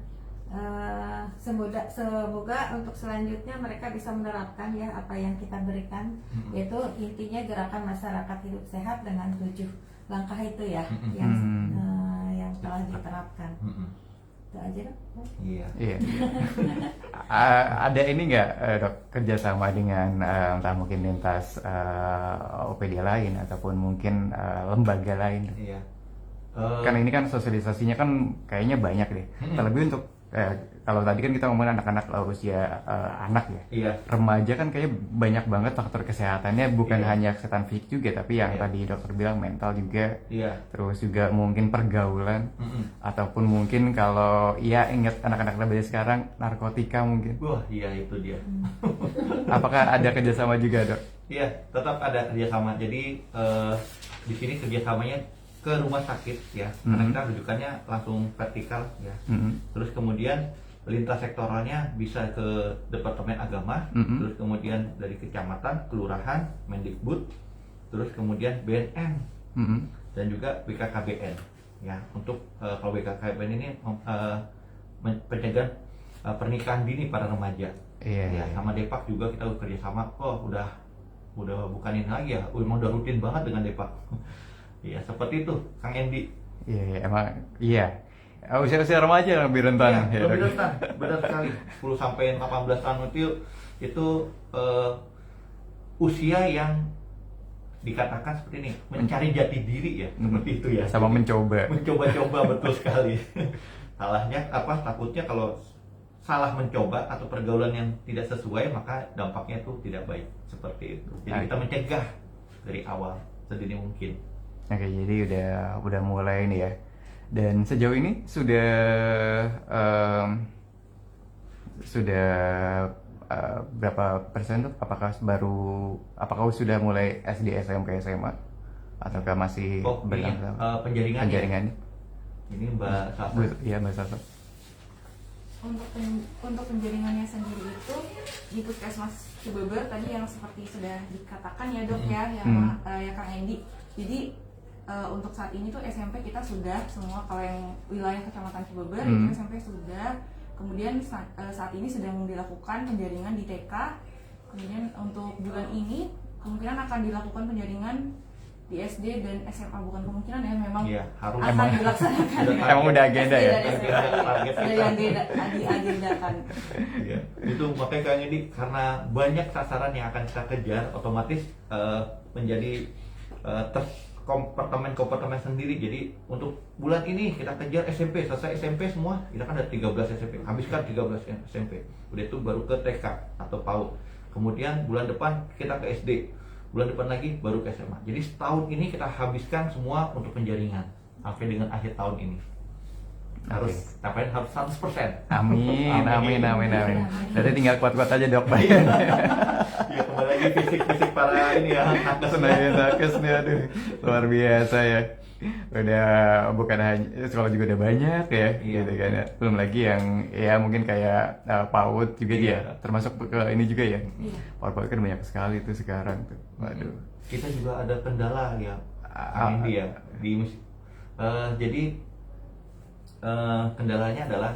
semoga untuk selanjutnya mereka bisa menerapkan ya apa yang kita berikan, yaitu intinya gerakan masyarakat hidup sehat dengan 7 langkah itu ya yang telah diterapkan. Itu aja dok. Iya. Iya. Ada ini nggak dok kerjasama dengan entah mungkin lintas OPD lain ataupun mungkin lembaga lain? Iya. Kan ini kan sosialisasinya kan kayaknya banyak deh. Terlebih untuk kalau tadi kan kita ngomongin anak-anak usia anak ya. Iya. Remaja kan kayaknya banyak banget faktor kesehatannya, bukan hanya kesehatan fisik juga, tapi yang tadi dokter bilang mental juga. Iya. Terus juga mungkin pergaulan ataupun mungkin kalau ya ingat anak-anak remaja sekarang narkotika mungkin. Wah, iya itu dia. Apakah ada kerjasama juga dok? Iya, tetap ada kerjasama. Jadi di sini kerjasamanya ke rumah sakit ya, karena kita rujukannya langsung vertikal ya. Terus kemudian lintas sektoralnya bisa ke Departemen Agama, terus kemudian dari kecamatan, kelurahan, Mendikbud, terus kemudian BNN dan juga BKKBN ya. Untuk kalau BKKBN ini pencegahan pernikahan dini para remaja. Iya. Ya, sama Depak juga kita kerjasama. Oh, udah bukan ini lagi ya, udah rutin banget dengan Depak. Iya, seperti itu, Kang Endi. Iya, emang iya. Usia-usia remaja lebih rentan. Iya, ya, lebih dok. rentan, benar sekali. 10 sampai 18 tahun itu usia yang dikatakan seperti ini, mencari jati diri ya, seperti itu ya. Sama mencoba. Mencoba-coba betul sekali. Salahnya takutnya kalau salah mencoba atau pergaulan yang tidak sesuai maka dampaknya itu tidak baik, seperti itu. Jadi kita mencegah dari awal sedini mungkin. Oke, jadi udah mulai nih ya. Dan sejauh ini sudah berapa persen tuh? Apakah sudah mulai SD, SMP, SMA ataukah masih berlangsung? Penjaringan. Penjaringannya? Ini Mbak Sasa. Iya, Mbak Sasa. Untuk penjaringannya sendiri itu di Puskesmas Cibubur tadi yang seperti sudah dikatakan ya dok ya Kang Endi. Jadi untuk saat ini tuh SMP kita sudah semua, kalau yang wilayah Kecamatan Cibubur itu SMP sudah. Kemudian saat ini sedang dilakukan penjaringan di TK. Kemudian untuk bulan ini kemungkinan akan dilakukan penjaringan di SD dan SMA, bukan kemungkinan ya, memang harus akan dilaksanakan. Emang udah agenda ya? Sudah diagendakan. Iya. Itu makanya Kang Endi, karena banyak sasaran yang akan kita kejar, otomatis menjadi kompartemen sendiri. Jadi untuk bulan ini kita kejar SMP, selesai SMP semua, kita kan ada 13 SMP, habiskan 13 SMP. Udah itu baru ke TK atau PAUD. Kemudian bulan depan kita ke SD, bulan depan lagi baru ke SMA. Jadi setahun ini kita habiskan semua untuk penjaringan sampai dengan akhir tahun ini. Harus capain harus 100%. Amin. Jadi tinggal kuat-kuat aja dok. Iya, kembali lagi fisik para ini ya, nakes. Nakes nih, aduh, luar biasa ya. Udah bukan hanya sekolah juga udah banyak ya, Iya. gitu kan ya. Belum lagi yang ya mungkin kayak PAUD juga Iya. dia, termasuk ke ini juga ya. Iya. PAUD kan banyak sekali tuh sekarang tuh. Waduh. Kita juga ada kendala ya, Ah, Andy ya. Jadi kendalanya adalah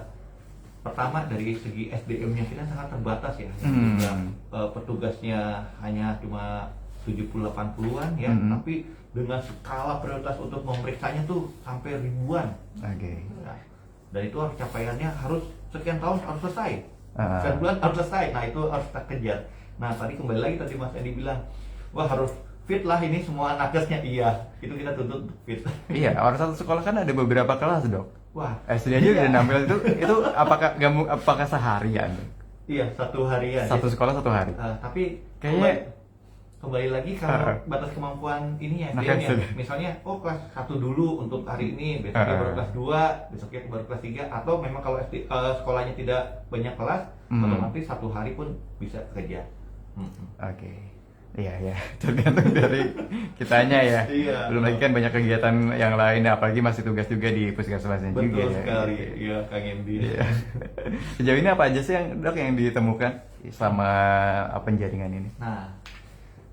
pertama dari segi SDM-nya kita sangat terbatas ya. Juga, petugasnya hanya cuma 70-80-an ya, tapi dengan skala prioritas untuk memeriksanya tuh sampai ribuan. Oke. Nah, dan itu harus capaiannya harus sekian tahun harus selesai, Ah. sekian bulan harus selesai. Nah itu harus kita kejar. Nah tadi kembali lagi tadi Mas Edi bilang, wah harus fit lah ini semua nakesnya. Iya, itu kita tuntut untuk fit. Iya, orang satu sekolah kan ada beberapa kelas dok. Wah, SD aja udah nampil itu apakah seharian? iya satu harian. Satu sekolah satu hari. Tapi Kayaknya- kembali lagi kalau batas kemampuan ini ya, Nah, SDM ya. kan, Misalnya, oh kelas 1 dulu untuk hari ini, besoknya baru kelas 2, besoknya baru kelas 3, atau memang kalau sekolahnya tidak banyak kelas, otomatis satu hari pun bisa kerja. Oke. Iya ya, tergantung dari kitanya ya. Iya. Belum lagi kan banyak kegiatan yang lain, apalagi masih tugas juga di puskesmasnya juga Betul ya. sekali, iya Kang Endi. Iya. Sejauh ini apa aja sih yang dok yang ditemukan selama penjaringan ini? Nah,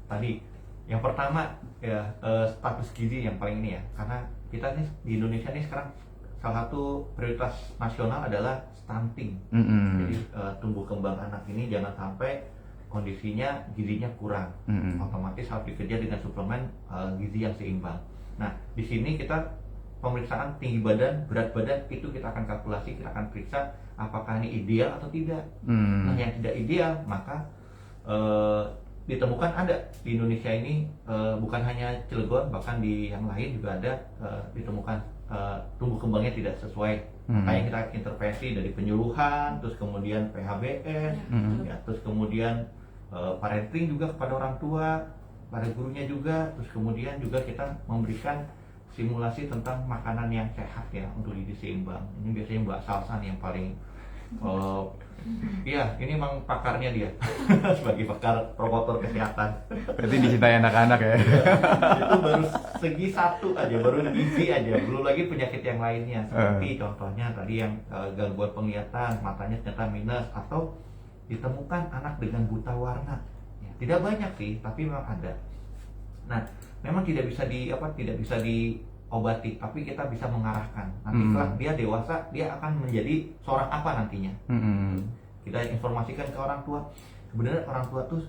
tadi yang pertama ya status gizi yang paling ini ya, karena kita nih di Indonesia nih sekarang salah satu prioritas nasional adalah stunting. Jadi tumbuh kembang anak ini jangan sampai kondisinya gizinya kurang, otomatis harus dikejar dengan suplemen gizi yang seimbang. Nah, di sini kita pemeriksaan tinggi badan, berat badan itu kita akan kalkulasi, kita akan periksa apakah ini ideal atau tidak. Nah, yang tidak ideal maka ditemukan ada di Indonesia ini, bukan hanya Cilegon, bahkan di yang lain juga ada ditemukan tumbuh kembangnya tidak sesuai. Makanya kita intervensi dari penyuluhan, terus kemudian PHBS, ya, terus kemudian parenting juga kepada orang tua, pada gurunya juga, terus kemudian juga kita memberikan simulasi tentang makanan yang sehat ya untuk gizi seimbang. Ini biasanya Mbak Salsa nih yang paling iya, ini emang pakarnya dia sebagai pakar promotor kesehatan. Berarti dicintai anak-anak ya. Itu baru segi satu aja, baru gizi aja, belum lagi penyakit yang lainnya seperti contohnya tadi yang gangguan penglihatan, matanya ternyata minus, atau ditemukan anak dengan buta warna. Ya, tidak banyak sih, tapi memang ada. Nah, memang tidak bisa diobati, tapi kita bisa mengarahkan. Nanti kelak dia dewasa, dia akan menjadi seorang apa nantinya. Kita informasikan ke orang tua. Sebenarnya orang tua tuh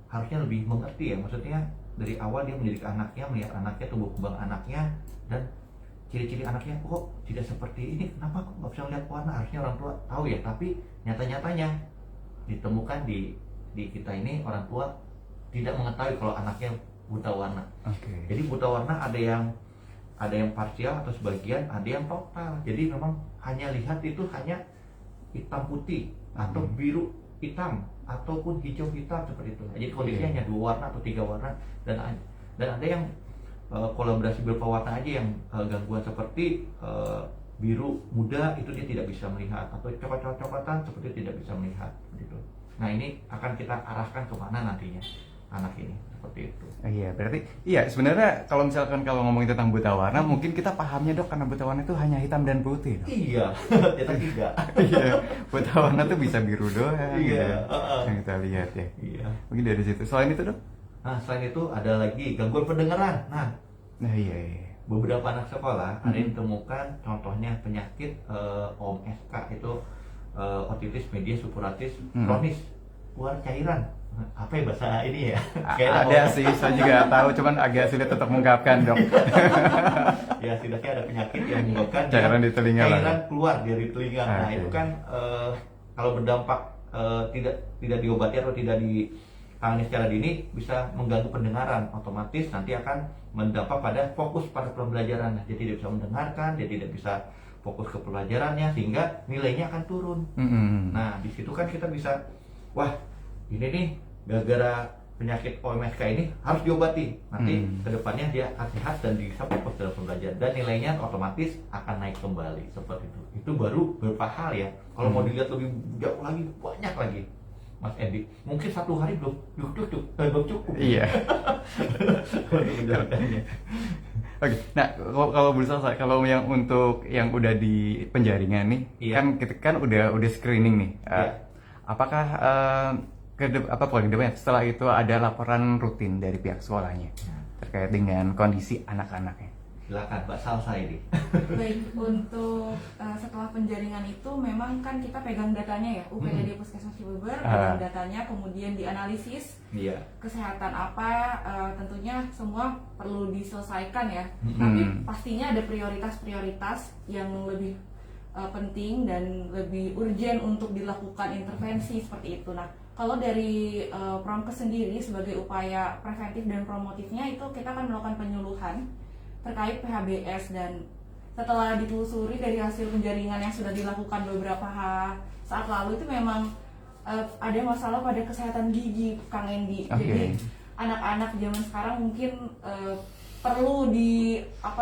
harusnya lebih mengerti ya, maksudnya dari awal dia mendidik anaknya, melihat anaknya, tumbuh kembang anaknya, dan ciri-ciri anaknya kok tidak seperti ini, kenapa kok nggak bisa melihat warna. Harusnya orang tua tahu ya, tapi nyata-nyatanya ditemukan di kita ini orang tua tidak mengetahui kalau anaknya buta warna. Jadi buta warna ada yang parsial atau sebagian, ada yang total. Jadi memang hanya lihat itu hanya hitam putih atau biru hitam ataupun hijau hitam seperti itu. Jadi kondisinya hanya 2 warna atau 3 warna, dan ada yang kolaborasi beberapa warna aja, yang gangguan seperti biru muda itu dia tidak bisa melihat, atau coklat-coklatan seperti itu tidak bisa melihat gitu. Nah, ini akan kita arahkan kemana nantinya anak ini seperti itu. Iya, berarti sebenarnya kalau misalkan ngomongin tentang buta warna, mungkin kita pahamnya dok karena buta warna itu hanya hitam dan putih. Dok. Iya, ternyata tidak. Iya, buta warna tuh bisa biru doang. Iya, yang kita lihat ya. Iya. Mungkin dari situ. Selain itu dok? Nah, selain itu ada lagi gangguan pendengaran. Nah, Iya. beberapa anak sekolah ada yang ditemukan contohnya penyakit OMSK itu otitis media suppuratis kronis, keluar cairan. Apa ya bahasa ini ya? Ada sih, saya juga tahu, cuman agak sulit untuk mengungkapkan dok. Ya, setidaknya ada penyakit yang menyebabkan Cairan di telinga lah. cairan keluar dari telinga. Nah, Oke. itu kan kalau berdampak tidak diobati atau tidak ditangani secara dini bisa mengganggu pendengaran, otomatis nanti akan mendampak pada fokus pada pembelajaran. Jadi tidak bisa mendengarkan, dia tidak bisa fokus ke pelajarannya, sehingga nilainya akan turun. Nah, di situ kan kita bisa, wah ini nih gara-gara penyakit OMSK ini harus diobati. Nanti kedepannya dia akan sehat dan bisa fokus dalam pembelajaran, dan nilainya otomatis akan naik kembali seperti itu. Itu baru beberapa hal ya. Kalau mau dilihat lebih jauh lagi, banyak lagi, Mas Endi. Mungkin satu hari belum cukup. Iya. Untuk menjelaskannya. Oke, nah kalau Bu Salsa, kalau yang untuk yang udah di penjaringan nih, Iya. kan kita kan udah screening nih. Iya. Apakah kedepannya setelah itu ada laporan rutin dari pihak sekolahnya terkait dengan kondisi anak-anaknya? Silakan Mbak Salsa ini. Baik, untuk setelah penjaringan itu memang kan kita pegang datanya ya, UPDD Puskesmas Cibeber, pegang datanya, kemudian dianalisis Iya. kesehatan apa, tentunya semua perlu diselesaikan ya. Tapi pastinya ada prioritas-prioritas yang lebih penting dan lebih urgent untuk dilakukan intervensi seperti itu. Nah, kalau dari Promkes sendiri sebagai upaya preventif dan promotifnya itu kita akan melakukan penyuluhan terkait PHBS, dan setelah ditelusuri dari hasil penjaringan yang sudah dilakukan beberapa saat lalu itu memang ada masalah pada kesehatan gigi, Kang Endi. Jadi anak-anak zaman sekarang mungkin perlu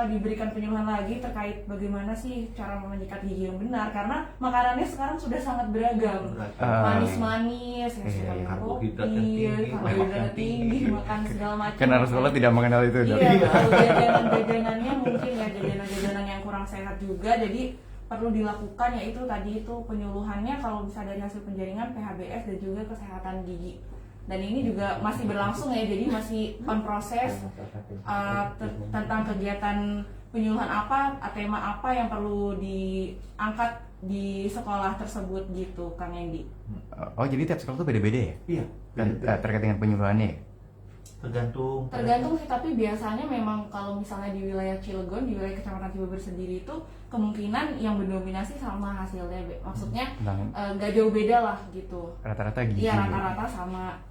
diberikan penyuluhan lagi terkait bagaimana sih cara menyikat gigi yang benar, karena makanannya sekarang sudah sangat beragam, manis-manis, yang suka minum kopi, karbohidratnya tinggi, makan segala macam. Kan anak sekolah tidak mengenal itu, Dok. Iya, kalau jajanan-jajanannya mungkin ya jajanan-jajanan yang kurang sehat juga, jadi perlu dilakukan yaitu tadi itu penyuluhannya kalau bisa dari hasil penjaringan PHBS dan juga kesehatan gigi. Dan ini juga masih berlangsung ya, jadi masih on proses tentang kegiatan penyuluhan apa, tema apa yang perlu diangkat di sekolah tersebut gitu, Kang Endi. Oh, jadi tiap sekolah tuh beda-beda ya? Iya. Dan terkait dengan penyuluhannya ya? Tergantung sih, tapi biasanya memang kalau misalnya di wilayah Cilegon, di wilayah Kecamatan Cibeber sendiri itu kemungkinan yang mendominasi sama hasilnya, maksudnya nggak jauh beda lah gitu. Rata-rata gitu. Iya, rata-rata sama.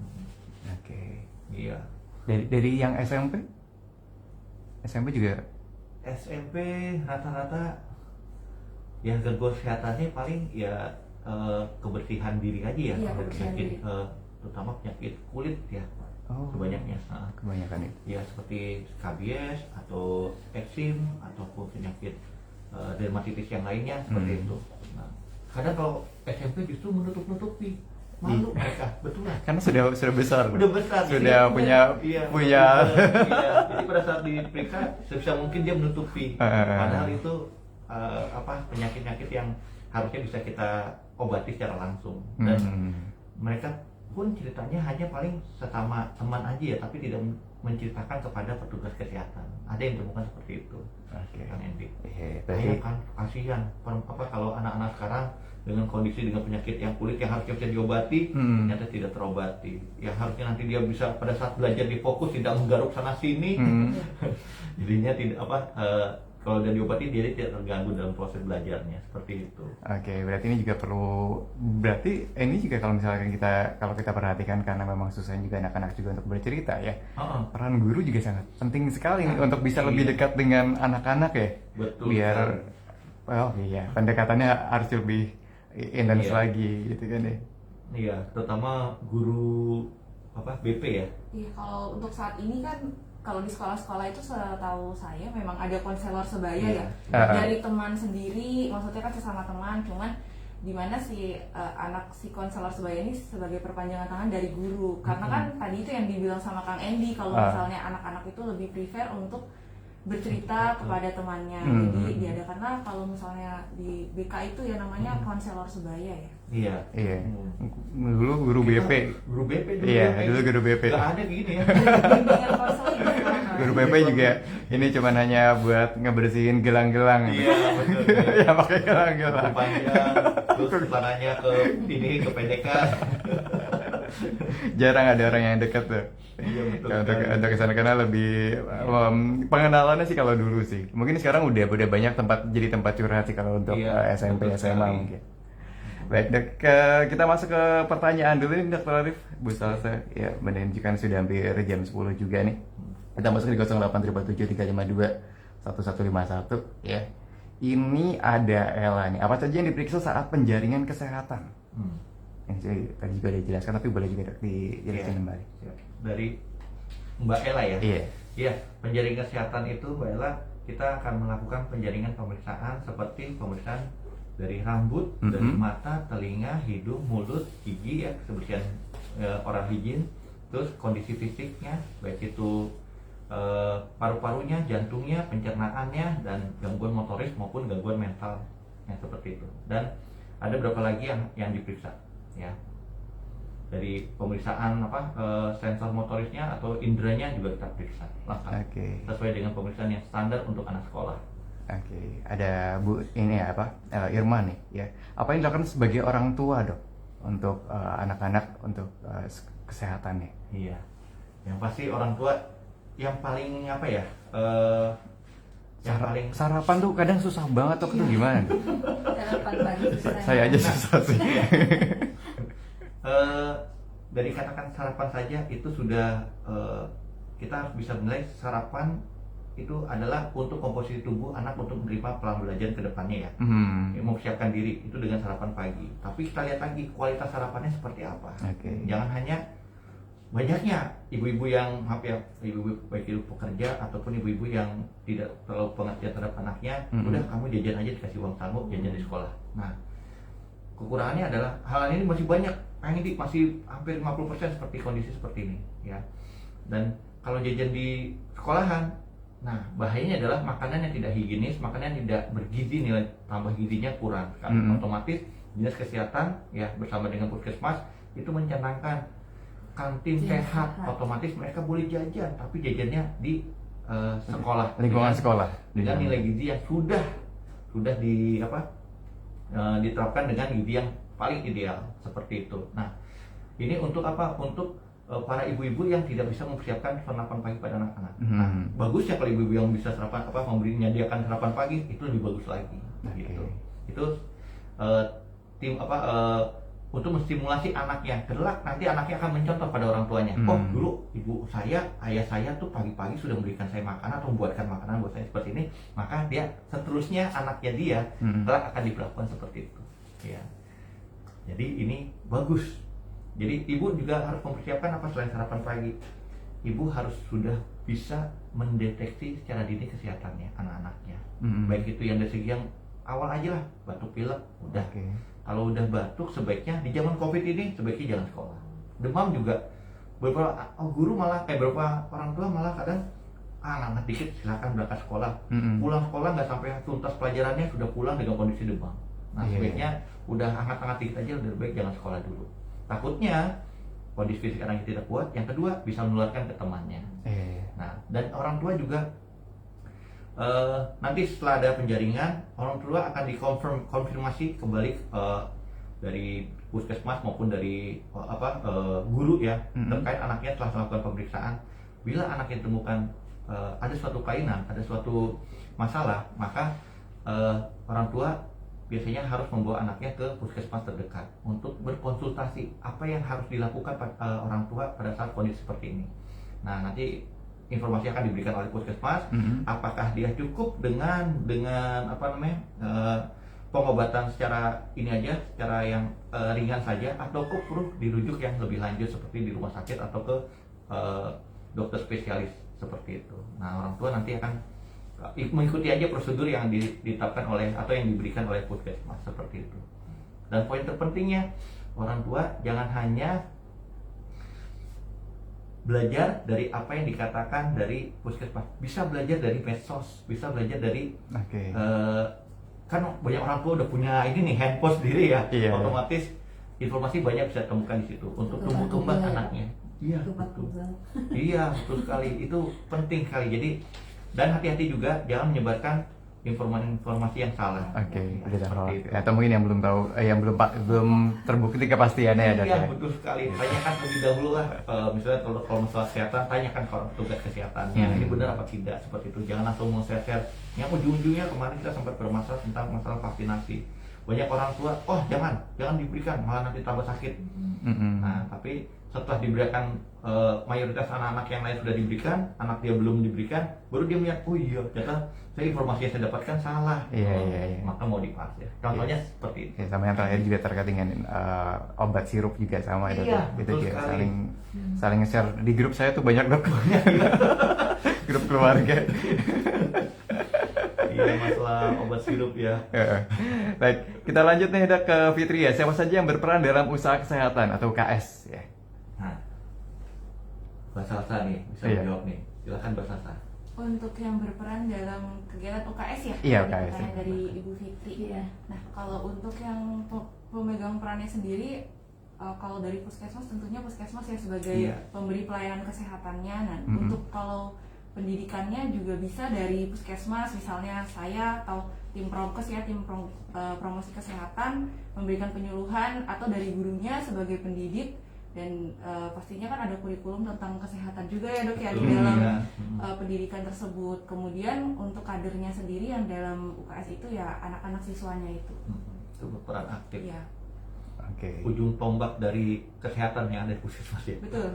Oke. Iya. Dari yang SMP juga SMP rata-rata ya gangguan kesehatannya paling ya kebersihan diri aja ya. Iya, kebersihan Penyakit, diri. terutama penyakit kulit ya. Oh, Kebanyakan itu. ya seperti skabies atau eksim ataupun penyakit dermatitis yang lainnya seperti itu. Nah, kadang kalau SMP justru menutup-nutupi, malu mereka, betulan. Karena sudah besar. Udah besar, Sudah jadi- punya iya. punya Jadi pada saat diperiksa sebisa mungkin dia menutupi. Padahal itu penyakit-penyakit yang harusnya bisa kita obati secara langsung. Dan mereka pun ceritanya hanya paling sesama teman aja ya, tapi tidak menceritakan kepada petugas kesehatan. Ada yang ditemukan seperti itu. Oke. Kang Endi. Tadi Kan kasihan kalau anak-anak sekarang dengan kondisi dengan penyakit yang kulit yang harusnya bisa diobati ternyata tidak terobati. Yang harusnya nanti dia bisa pada saat belajar difokus, tidak menggaruk sana sini. Jadinya tidak kalau udah diobati dia tidak terganggu dalam proses belajarnya, seperti itu. Oke, berarti ini juga ini juga kalau kita perhatikan, karena memang susah juga anak-anak juga untuk bercerita ya. Peran guru juga sangat penting sekali nih untuk bisa lebih dekat dengan anak-anak ya. Betul. Biar pendekatannya harus lebih intens lagi gitu kan ya. Iya, terutama guru BP ya. Iya, kalau untuk saat ini kan kalau di sekolah-sekolah itu setahu saya memang ada konselor sebaya ya. Dari teman sendiri, maksudnya kan sesama teman, cuman di mana si konselor sebaya ini sebagai perpanjangan tangan dari guru. Karena kan tadi itu yang dibilang sama Kang Endi, kalau misalnya anak-anak itu lebih prefer untuk bercerita kepada temannya. Jadi diadakanlah kalau misalnya di BK itu ya namanya konselor sebaya ya. Iya. Dulu guru BP. Guru BP dulu. Iya, dulu guru BP. Gak ada gini ya. Bimbingan konseling sekarang. Guru BP juga ini cuma hanya buat ngebersihin gelang-gelang. Iya, betul. Ya pakai gelang-gelang. Panjang, terus celananya kependekan. Jarang ada orang yang dekat tuh. Iya, betul. Untuk kesana karena lebih pengenalannya sih kalau dulu sih. Mungkin sekarang udah banyak jadi tempat curhat sih kalau untuk SMP betul SMA sekali. mungkin. Baik, kita masuk ke pertanyaan dulu nih Dr. Arif, Bu Salsa. Ya, menunjukkan sudah hampir jam 10 juga nih. Kita masuk di 0837 352 1151 ya. Ini ada Ella nih. Apa saja yang diperiksa saat penjaringan kesehatan? Yang tadi juga dijelaskan, tapi boleh juga dijelaskan kembali. Dari Mbak Ella ya? Iya. Iya, penjaringan kesehatan itu Mbak Ella, kita akan melakukan penjaringan pemeriksaan seperti pemeriksaan dari rambut, dari mata, telinga, hidung, mulut, gigi ya, kebersihan oral hygiene, terus kondisi fisiknya, baik itu paru-parunya, jantungnya, pencernaannya, dan gangguan motoris maupun gangguan mental yang seperti itu. Dan ada berapa lagi yang diperiksa, ya. Dari pemeriksaan sensor motorisnya atau inderanya juga kita periksa lengkap, sesuai dengan pemeriksaan yang standar untuk anak sekolah. Ada Bu ini ya Irma nih, ya. Apa yang dilakukan sebagai orang tua, Dok, untuk anak-anak untuk kesehatannya? Iya, yang pasti orang tua yang paling sarapan tuh kadang susah banget, Dok. Itu gimana? Sarapan pagi susah. Saya aja susah sih. Dari katakan sarapan saja itu sudah kita harus bisa menilai sarapan itu adalah untuk komposisi tubuh anak untuk menerima pembelajaran ke depannya, ya. Mempersiapkan diri itu dengan sarapan pagi. Tapi kita lihat lagi kualitas sarapannya seperti apa. Jangan hanya banyaknya ibu-ibu yang ibu-ibu baik itu pekerja ataupun ibu-ibu yang tidak terlalu pengertian terhadap anaknya, udah kamu jajan aja, dikasih uang saku jajan di sekolah. Nah, kekurangannya adalah hal ini masih banyak, masih hampir 50% seperti kondisi seperti ini, ya. Dan kalau jajan di sekolahan, nah bahayanya adalah makanan yang tidak higienis, makanan yang tidak bergizi, nilai tambah gizinya kurang. Otomatis dinas kesehatan ya bersama dengan puskesmas itu mencanangkan kantin sehat. Otomatis mereka boleh jajan, tapi jajannya di sekolah, lingkungan sekolah, dengan nilai gizi yang sudah diterapkan dengan gizi yang paling ideal seperti itu. Nah, ini untuk apa? Untuk para ibu-ibu yang tidak bisa mempersiapkan sarapan pagi pada anak-anak. Nah, bagusnya kalau ibu-ibu yang bisa menyediakan sarapan pagi itu lebih bagus lagi. Gitu. Itu untuk menstimulasi anaknya. Kelak nanti anaknya akan mencontoh pada orang tuanya. Oh, dulu ayah saya tuh pagi-pagi sudah memberikan saya makanan atau membuatkan makanan buat saya seperti ini. Maka dia seterusnya anaknya dia kelak akan diperlakukan seperti itu. Ya. Jadi ini bagus. Jadi ibu juga harus mempersiapkan selain sarapan pagi. Ibu harus sudah bisa mendeteksi secara dini kesehatannya anak-anaknya. Baik itu yang dari segi yang awal aja lah, batuk pilek udah. Kalau udah batuk sebaiknya di zaman Covid ini sebaiknya jangan sekolah. Demam juga beberapa guru malah beberapa orang tua malah kadang anak dikit silakan berangkat sekolah. Pulang sekolah nggak sampai tuntas pelajarannya sudah pulang dengan kondisi demam. Nah, sebaiknya udah hangat-hangat dikit aja, udah baik jangan sekolah dulu. Takutnya kondisi fisik anaknya tidak kuat, yang kedua bisa menularkan ke temannya. Nah, dan orang tua juga nanti setelah ada penjaringan, orang tua akan dikonfirmasi kembali dari puskesmas maupun dari guru ya terkait anaknya setelah melakukan pemeriksaan. Bila anaknya ditemukan ada suatu kelainan, ada suatu masalah, maka orang tua biasanya harus membawa anaknya ke puskesmas terdekat untuk berkonsultasi apa yang harus dilakukan orang tua pada saat kondisi seperti ini. Nah, nanti informasi akan diberikan oleh puskesmas, apakah dia cukup dengan pengobatan secara ini aja, secara yang ringan saja, atau perlu dirujuk yang lebih lanjut seperti di rumah sakit atau ke dokter spesialis seperti itu. Nah, orang tua nanti akan mengikuti aja prosedur yang ditetapkan oleh atau yang diberikan oleh puskesmas seperti itu. Dan poin terpentingnya, orang tua jangan hanya belajar dari apa yang dikatakan dari puskesmas, bisa belajar dari medsos, bisa belajar dari kan banyak orang tua udah punya ini nih handphone sendiri ya, otomatis informasi banyak bisa temukan di situ untuk tumbuh kembang anaknya. Iya, betul. Iya, betul sekali, itu penting sekali. Jadi dan hati-hati juga jangan menyebarkan informasi yang salah. Atau mungkin yang belum tahu, yang belum terbukti kepastiannya ya. Iya, betul sekali. Tanyakan lebih dahulu lah. Misalnya kalau masalah kesehatan, tanyakan ke petugas kesehatannya. Ini benar apa tidak seperti itu. Jangan langsung share-share. Yang ujung-ujungnya kemarin kita sempat bermasalah tentang masalah vaksinasi. Banyak orang tua, jangan diberikan, malah nanti tambah sakit. Nah, tapi setelah diberikan mayoritas anak-anak yang lain sudah diberikan, anak dia belum diberikan, baru dia melihat, oh iya, ternyata saya informasi yang saya dapatkan salah. Maka mau dipakai. Contohnya seperti itu. Sama yang terakhir juga terkait dengan obat sirup juga sama itu. Itu juga saling share di grup saya tuh banyak dok. Grup keluarga. Iya, masalah obat sirup ya. Baik, kita lanjut nih dok ke Fitri ya. Siapa saja yang berperan dalam usaha kesehatan atau UKS ya? Nah, Mbak Salsa nih bisa menjawab nih. Silakan Mbak Sasa. Untuk yang berperan dalam kegiatan UKS ya? Iya, Tadi UKS. pertanyaan dari Ibu Fitri. Iya. Nah, kalau untuk yang pemegang perannya sendiri, kalau dari puskesmas tentunya puskesmas ya sebagai Iya. pemberi pelayanan kesehatannya. Nah, Mm-mm. untuk kalau pendidikannya juga bisa dari puskesmas, misalnya saya atau tim prokes ya, promosi kesehatan memberikan penyuluhan, atau dari gurunya sebagai pendidik. Dan pastinya kan ada kurikulum tentang kesehatan juga ya dok ya di Betul, dalam iya. pendidikan tersebut. Kemudian untuk kadernya sendiri yang dalam UKS itu ya anak-anak siswanya itu. Itu berperan aktif. Iya, Oke. Ujung tombak dari kesehatan yang ada di puskesmas ya. betul.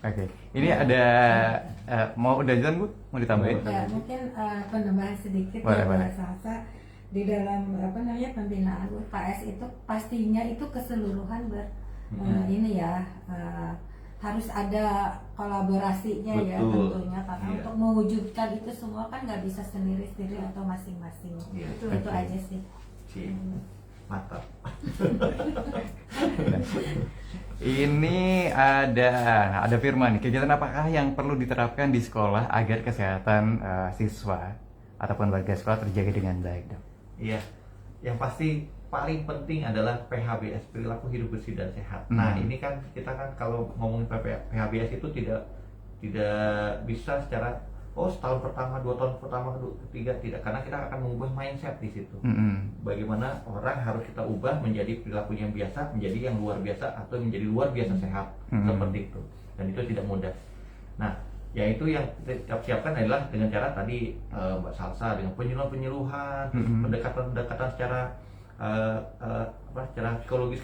Oke. Ini ada mau lanjutan Bu? Mau ditambahin? Ya, mungkin penambahan sedikit Boleh, ya boleh. Mbak Salsa. Di dalam pembinaan UKS itu pastinya itu keseluruhan ini ya harus ada kolaborasinya ya Betul. tentunya, karena Iya. untuk mewujudkan itu semua kan nggak bisa sendiri-sendiri atau masing-masing. Iya. Itu aja sih. Mantap. Ini ada firman nih. Kegiatan apakah yang perlu diterapkan di sekolah agar kesehatan siswa ataupun warga sekolah terjaga dengan baik, Dok? Iya. Yang pasti paling penting adalah PHBS, perilaku hidup bersih dan sehat. Nah, ini kan kita kan kalau ngomongin PHBS itu tidak bisa secara setahun pertama, 2 tahun pertama, ketiga, tidak, karena kita akan mengubah mindset di situ. Bagaimana orang harus kita ubah menjadi perilaku yang biasa, menjadi yang luar biasa, atau menjadi luar biasa sehat, seperti itu. Dan itu tidak mudah. Nah, yaitu yang kita siapkan adalah dengan cara tadi Mbak Salsa dengan penyuluhan, pendekatan secara secara psikologis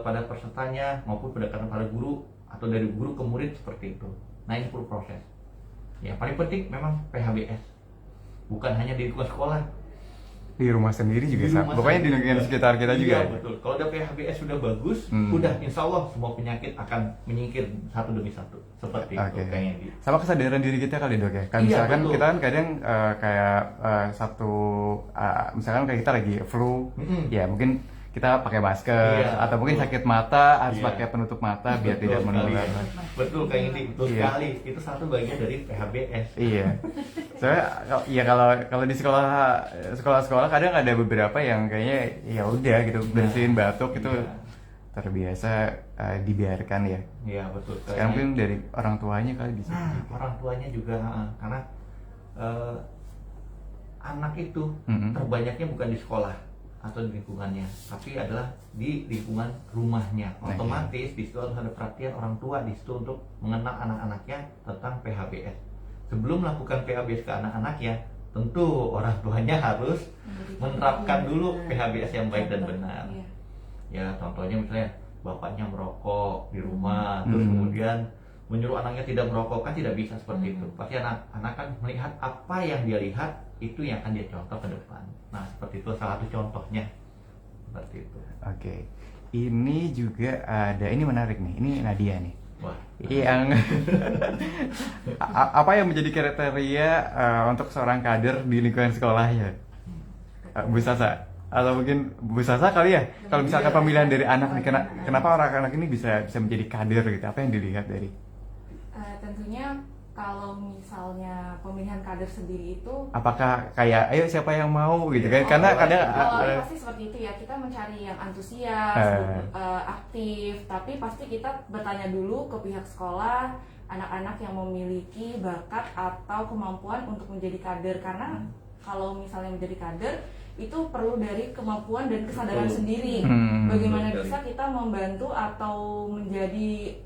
pada pesertanya, maupun pendekatan pada guru atau dari guru ke murid seperti itu. Nah, ini perlu proses. Ya, paling penting memang PHBS, bukan hanya di lingkungan sekolah, Di rumah sendiri juga di sama. rumah Pokoknya di sendiri lingkungan juga. sekitar kita juga. Iya, betul. Kalau ada PHBS sudah bagus, udah insya Allah semua penyakit akan menyingkir satu demi satu, seperti itu Oke. kayaknya di. Sama kesadaran diri kita kali, Dok ya. Kan Iya, misalkan betul. kita kan kadang misalkan kayak kita lagi flu, ya mungkin kita pakai masker, Iya, atau mungkin betul. sakit mata harus Iya. pakai penutup mata biar Betul tidak sekali. menular. Betul kayak ini, betul Iya. sekali. Itu satu bagian dari PHBS. Iya. Soalnya kalau di sekolah kadang ada beberapa yang kayaknya ya udah gitu bersihin batuk itu Iya. terbiasa dibiarkan ya. Iya, betul. Sekarang mungkin dari orang tuanya kali bisa. Nah, orang tuanya juga karena anak itu terbanyaknya bukan di sekolah atau di lingkungannya, tapi adalah di lingkungan rumahnya. Nah, Otomatis di situ harus ada perhatian orang tua di situ untuk mengenal anak-anaknya tentang PHBS. Sebelum melakukan PHBS ke anak-anaknya, tentu orang tuanya harus menerapkan dulu PHBS yang baik dan benar. Iya. Ya, contohnya misalnya bapaknya merokok di rumah, terus kemudian menyuruh anaknya tidak merokok, kan tidak bisa seperti itu. Pasti anak kan melihat apa yang dia lihat, itu yang akan dia contoh ke depan. Nah, seperti itu salah satu contohnya. Seperti itu. Oke. Ini juga ada, ini menarik nih. Ini Nadia nih. Wah. Yang apa yang menjadi kriteria untuk seorang kader di lingkungan sekolahnya? Bu Sasa, atau mungkin Bu Sasa kali ya? Kalau misalkan pemilihan dari anak nih, kenapa orang anak ini bisa menjadi kader gitu? Apa yang dilihat dari? Tentunya kalau misalnya pemilihan kader sendiri itu Apakah kayak ayo siapa yang mau gitu kan? Karena kadang awalnya pasti seperti itu ya, kita mencari yang antusias, aktif, tapi pasti kita bertanya dulu ke pihak sekolah, anak-anak yang memiliki bakat atau kemampuan untuk menjadi kader. Karena kalau misalnya menjadi kader itu perlu dari kemampuan dan kesadaran Betul. sendiri. Bagaimana bisa kita membantu atau menjadi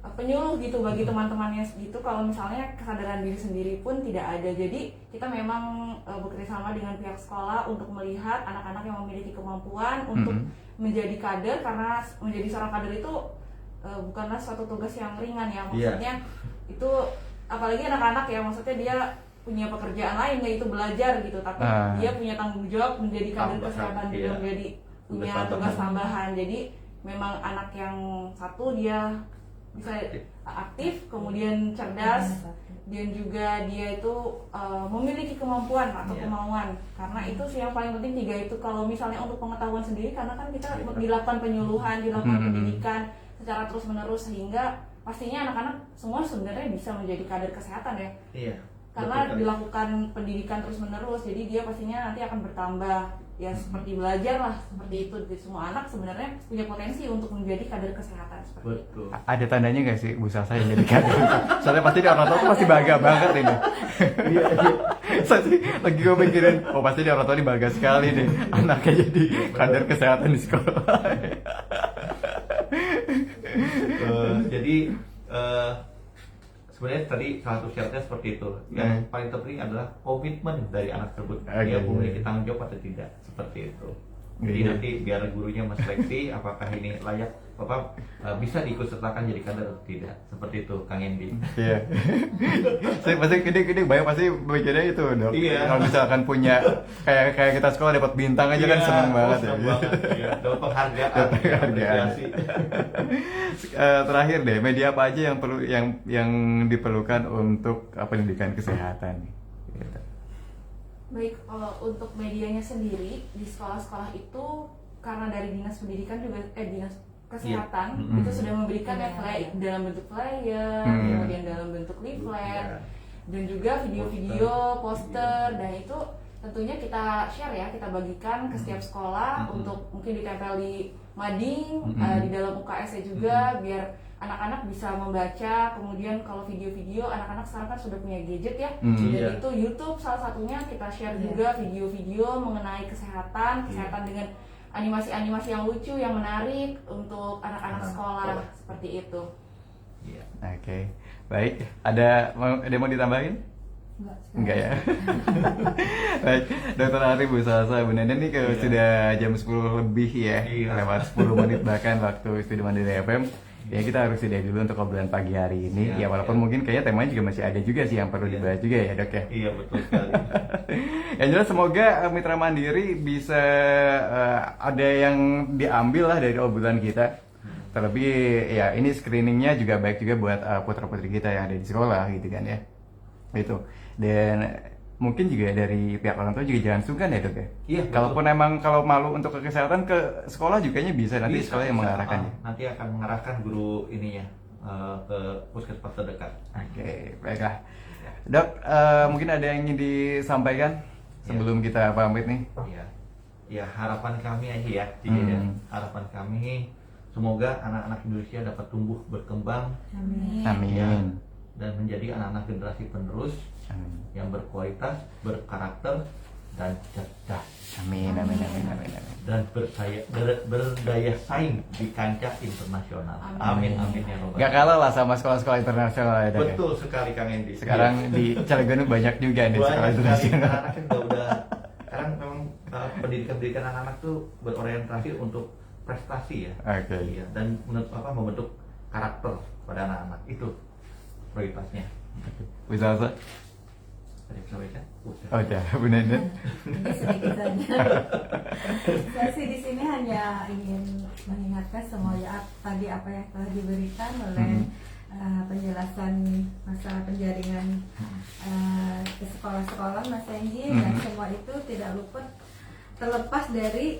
penyuluh gitu bagi teman-temannya gitu, kalau misalnya kesadaran diri sendiri pun tidak ada. Jadi kita memang bekerjasama dengan pihak sekolah untuk melihat anak-anak yang memiliki kemampuan untuk menjadi kader, karena menjadi seorang kader itu bukanlah suatu tugas yang ringan ya, maksudnya itu apalagi anak-anak ya, maksudnya dia punya pekerjaan lain yaitu belajar gitu, tapi dia punya tanggung jawab menjadi kader kesehatan juga, menjadi punya tugas tambahan. Jadi memang anak yang satu dia bisa aktif, kemudian cerdas, dan juga dia itu memiliki kemampuan atau kemauan. Karena itu sih yang paling penting, tiga itu. Kalau misalnya untuk pengetahuan sendiri, karena kan kita dilakukan penyuluhan, dilakukan pendidikan secara terus menerus, sehingga pastinya anak-anak semua sebenarnya bisa menjadi kader kesehatan ya. Iya. Karena Betul. dilakukan pendidikan terus-menerus, jadi dia pastinya nanti akan bertambah. Ya seperti belajar lah, seperti itu. Jadi semua anak sebenarnya punya potensi untuk menjadi kader kesehatan seperti itu. Betul. Ada tandanya nggak sih Bu Salsa yang jadi kader? Soalnya pasti di orang tua tuh pasti bangga banget ini. Iya, iya. Saya sih lagi gue mikirin, oh pasti di orang tua ini bangga sekali nih anaknya jadi kader kesehatan di sekolah. Jadi sebenarnya tadi salah satu syaratnya seperti itu. Yang paling terpenting adalah komitmen dari anak tersebut. Dia memiliki tanggung jawab atau tidak, seperti itu. Jadi nanti biar gurunya menseleksi apakah ini layak bisa diikutsertakan jadi kader atau tidak, seperti itu Kang Endi. Iya. Saya pasti gede banyak pasti mikirnya itu dok. Iya. Kalau misalkan punya kayak kita sekolah dapat bintang aja kan seneng banget ya. Seneng banget, iya. Dapat penghargaan. Penghargaan. apresiasi. Terakhir deh, media apa aja yang perlu yang diperlukan untuk pendidikan kesehatan nih? Gitu. Baik, untuk medianya sendiri di sekolah-sekolah itu karena dari dinas pendidikan juga dinas kesehatan itu sudah memberikan dalam bentuk flyer, kemudian dalam bentuk leaflet, dan juga video-video, poster, dan itu tentunya kita share ya, kita bagikan ke setiap sekolah untuk mungkin ditempel di mading, di dalam UKS-nya juga biar anak-anak bisa membaca. Kemudian kalau video-video, anak-anak sekarang kan sudah punya gadget ya, dan itu YouTube salah satunya kita share juga video-video mengenai kesehatan dengan animasi-animasi yang lucu, yang menarik untuk anak-anak sekolah seperti itu. Iya. Oke, baik. Ada mau ditambahin? Enggak ya. Baik, Dokter Ari, Bu Salsa, Bu Nenden nih kalau sudah jam 10 lebih ya, lewat 10 menit bahkan waktu Studio Mandiri FM. Ya kita harus sudah dulu untuk obrolan pagi hari ini. Ya walaupun mungkin kayaknya temanya juga masih ada juga sih yang perlu dibahas juga ya dok ya. Iya betul sekali. Yang jelas semoga Mitra Mandiri bisa ada yang diambil lah dari obrolan kita. Terlebih ya ini screeningnya juga baik juga buat putra-putri kita yang ada di sekolah gitu kan ya. Itu. Dan mungkin juga dari pihak orang tua juga jangan sungkan ya dok ya. Iya. Kalaupun emang kalau malu untuk ke kesehatan ke sekolah juga bisa nanti sekolah yang mengarahkan ya. Nanti akan mengarahkan guru ininya ke puskesmas terdekat. Oke, baiklah. Dok, mungkin ada yang ingin disampaikan sebelum kita pamit nih? Iya. Ya harapan kami aja ya, jadi harapan kami semoga anak-anak Indonesia dapat tumbuh berkembang. Amin. Amin. Ya, dan menjadi anak-anak generasi penerus yang berkualitas, berkarakter, dan cerdas. Amin, amin, amin, amin, amin. Dan berdaya saing di kancah internasional. Amin, amin ya Rob. Gak kalah lah sama sekolah-sekolah internasional ya dok. Betul sekali Kang Endi. Sekarang di Cilegon banyak juga nih sekolah banyak sekali internasional. anak-anak udah sekarang memang pendidikan anak-anak tuh berorientasi untuk prestasi ya. Oke. Iya, dan membentuk karakter pada anak-anak itu prioritasnya. Bu Salsa? Tadi bisa baca? Oh udah, Bu Nenden? Ini sedikit saja. Saya sih di sini hanya ingin mengingatkan semuanya tadi apa yang telah diberikan oleh penjelasan masalah penjaringan ke sekolah-sekolah Mas Enggi, dan semua itu tidak luput terlepas dari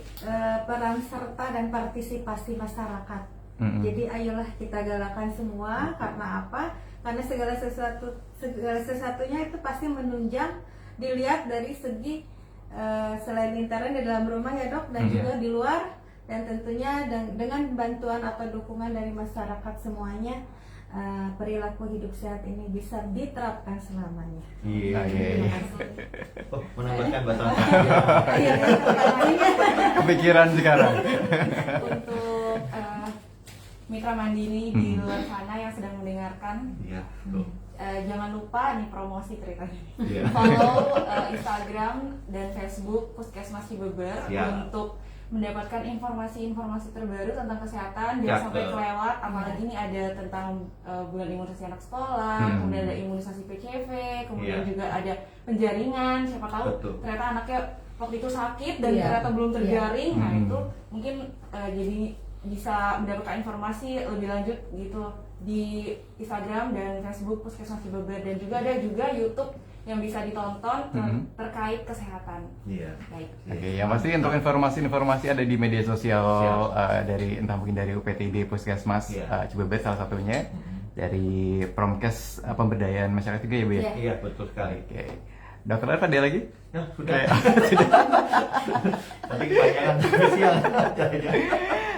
peran serta dan partisipasi masyarakat. Jadi ayolah kita galakan semua. Karena apa? Karena segala sesuatunya itu pasti menunjang dilihat dari segi selain lingkaran di dalam rumah ya dok, dan juga di luar, dan tentunya dengan bantuan atau dukungan dari masyarakat semuanya, perilaku hidup sehat ini bisa diterapkan selamanya. Iya. Oh, menambahkan bahasa Iya, Kepikiran sekarang. Untuk Mitra Mandiri di luar sana yang sedang mendengarkan, Iya, betul. jangan lupa nih promosi ceritanya. Iya. Follow Instagram dan Facebook Puskesmas Cibeber untuk mendapatkan informasi-informasi terbaru tentang kesehatan. Jangan sampai kelewat, apalagi ini ada tentang bulan imunisasi anak sekolah, kemudian ada imunisasi PCV, kemudian juga ada penjaringan. Siapa tahu ternyata anaknya waktu itu sakit dan ternyata belum terjaring. Nah itu mungkin jadi bisa mendapatkan informasi lebih lanjut gitu di Instagram dan Facebook Puskesmas Cibeber, dan juga ada juga YouTube yang bisa ditonton terkait kesehatan. Iya. Baik. Oke, yang pasti untuk informasi-informasi ada di media sosial dari entah mungkin dari UPTD Puskesmas Cibeber salah satunya. dari Promkes Pemberdayaan Masyarakat juga ya Bu ya? Iya. Iya, betul sekali. Oke. Dokter Arif ada lagi? Ya, sudah. Oke. Tapi kepanjangan siang.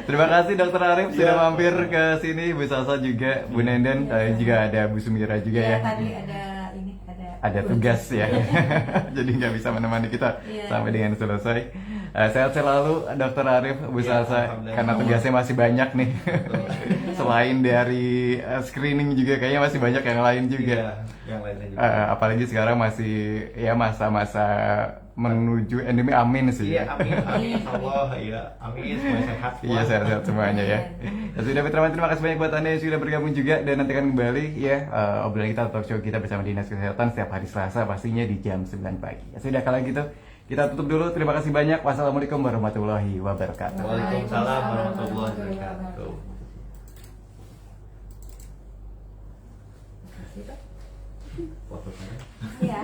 Terima kasih Dokter Arif sudah mampir ke sini, Bu Salsa juga, Bu Nenden, juga ada Bu Sumira juga Iya, ya. tadi ada Tugas ya, jadi nggak bisa menemani kita Iya. sampai dengan selesai. Sehat selalu Dokter Arif, Bu Iya, Salsa, alhamdulillah. karena tugasnya masih banyak nih. Selain dari screening juga kayaknya masih banyak yang lain juga. Iya, yang lainnya juga. Apalagi sekarang masih ya masa-masa menuju endemi, amin sih. Iya, amin, amin, Allah, iya, amin, semua sehat. Iya, sehat-sehat semuanya ya. Ya sudah, Mitra Mandi, terima kasih banyak buat Anda yang sudah bergabung juga, dan nantikan kembali ya obrolan kita, talk show kita bersama Dinas Kesehatan setiap hari Selasa pastinya di jam 9 pagi. Ya sudah, kalau gitu kita tutup dulu. Terima kasih banyak. Wassalamualaikum warahmatullahi wabarakatuh. Waalaikumsalam warahmatullahi wabarakatuh. Foto saya. Iya.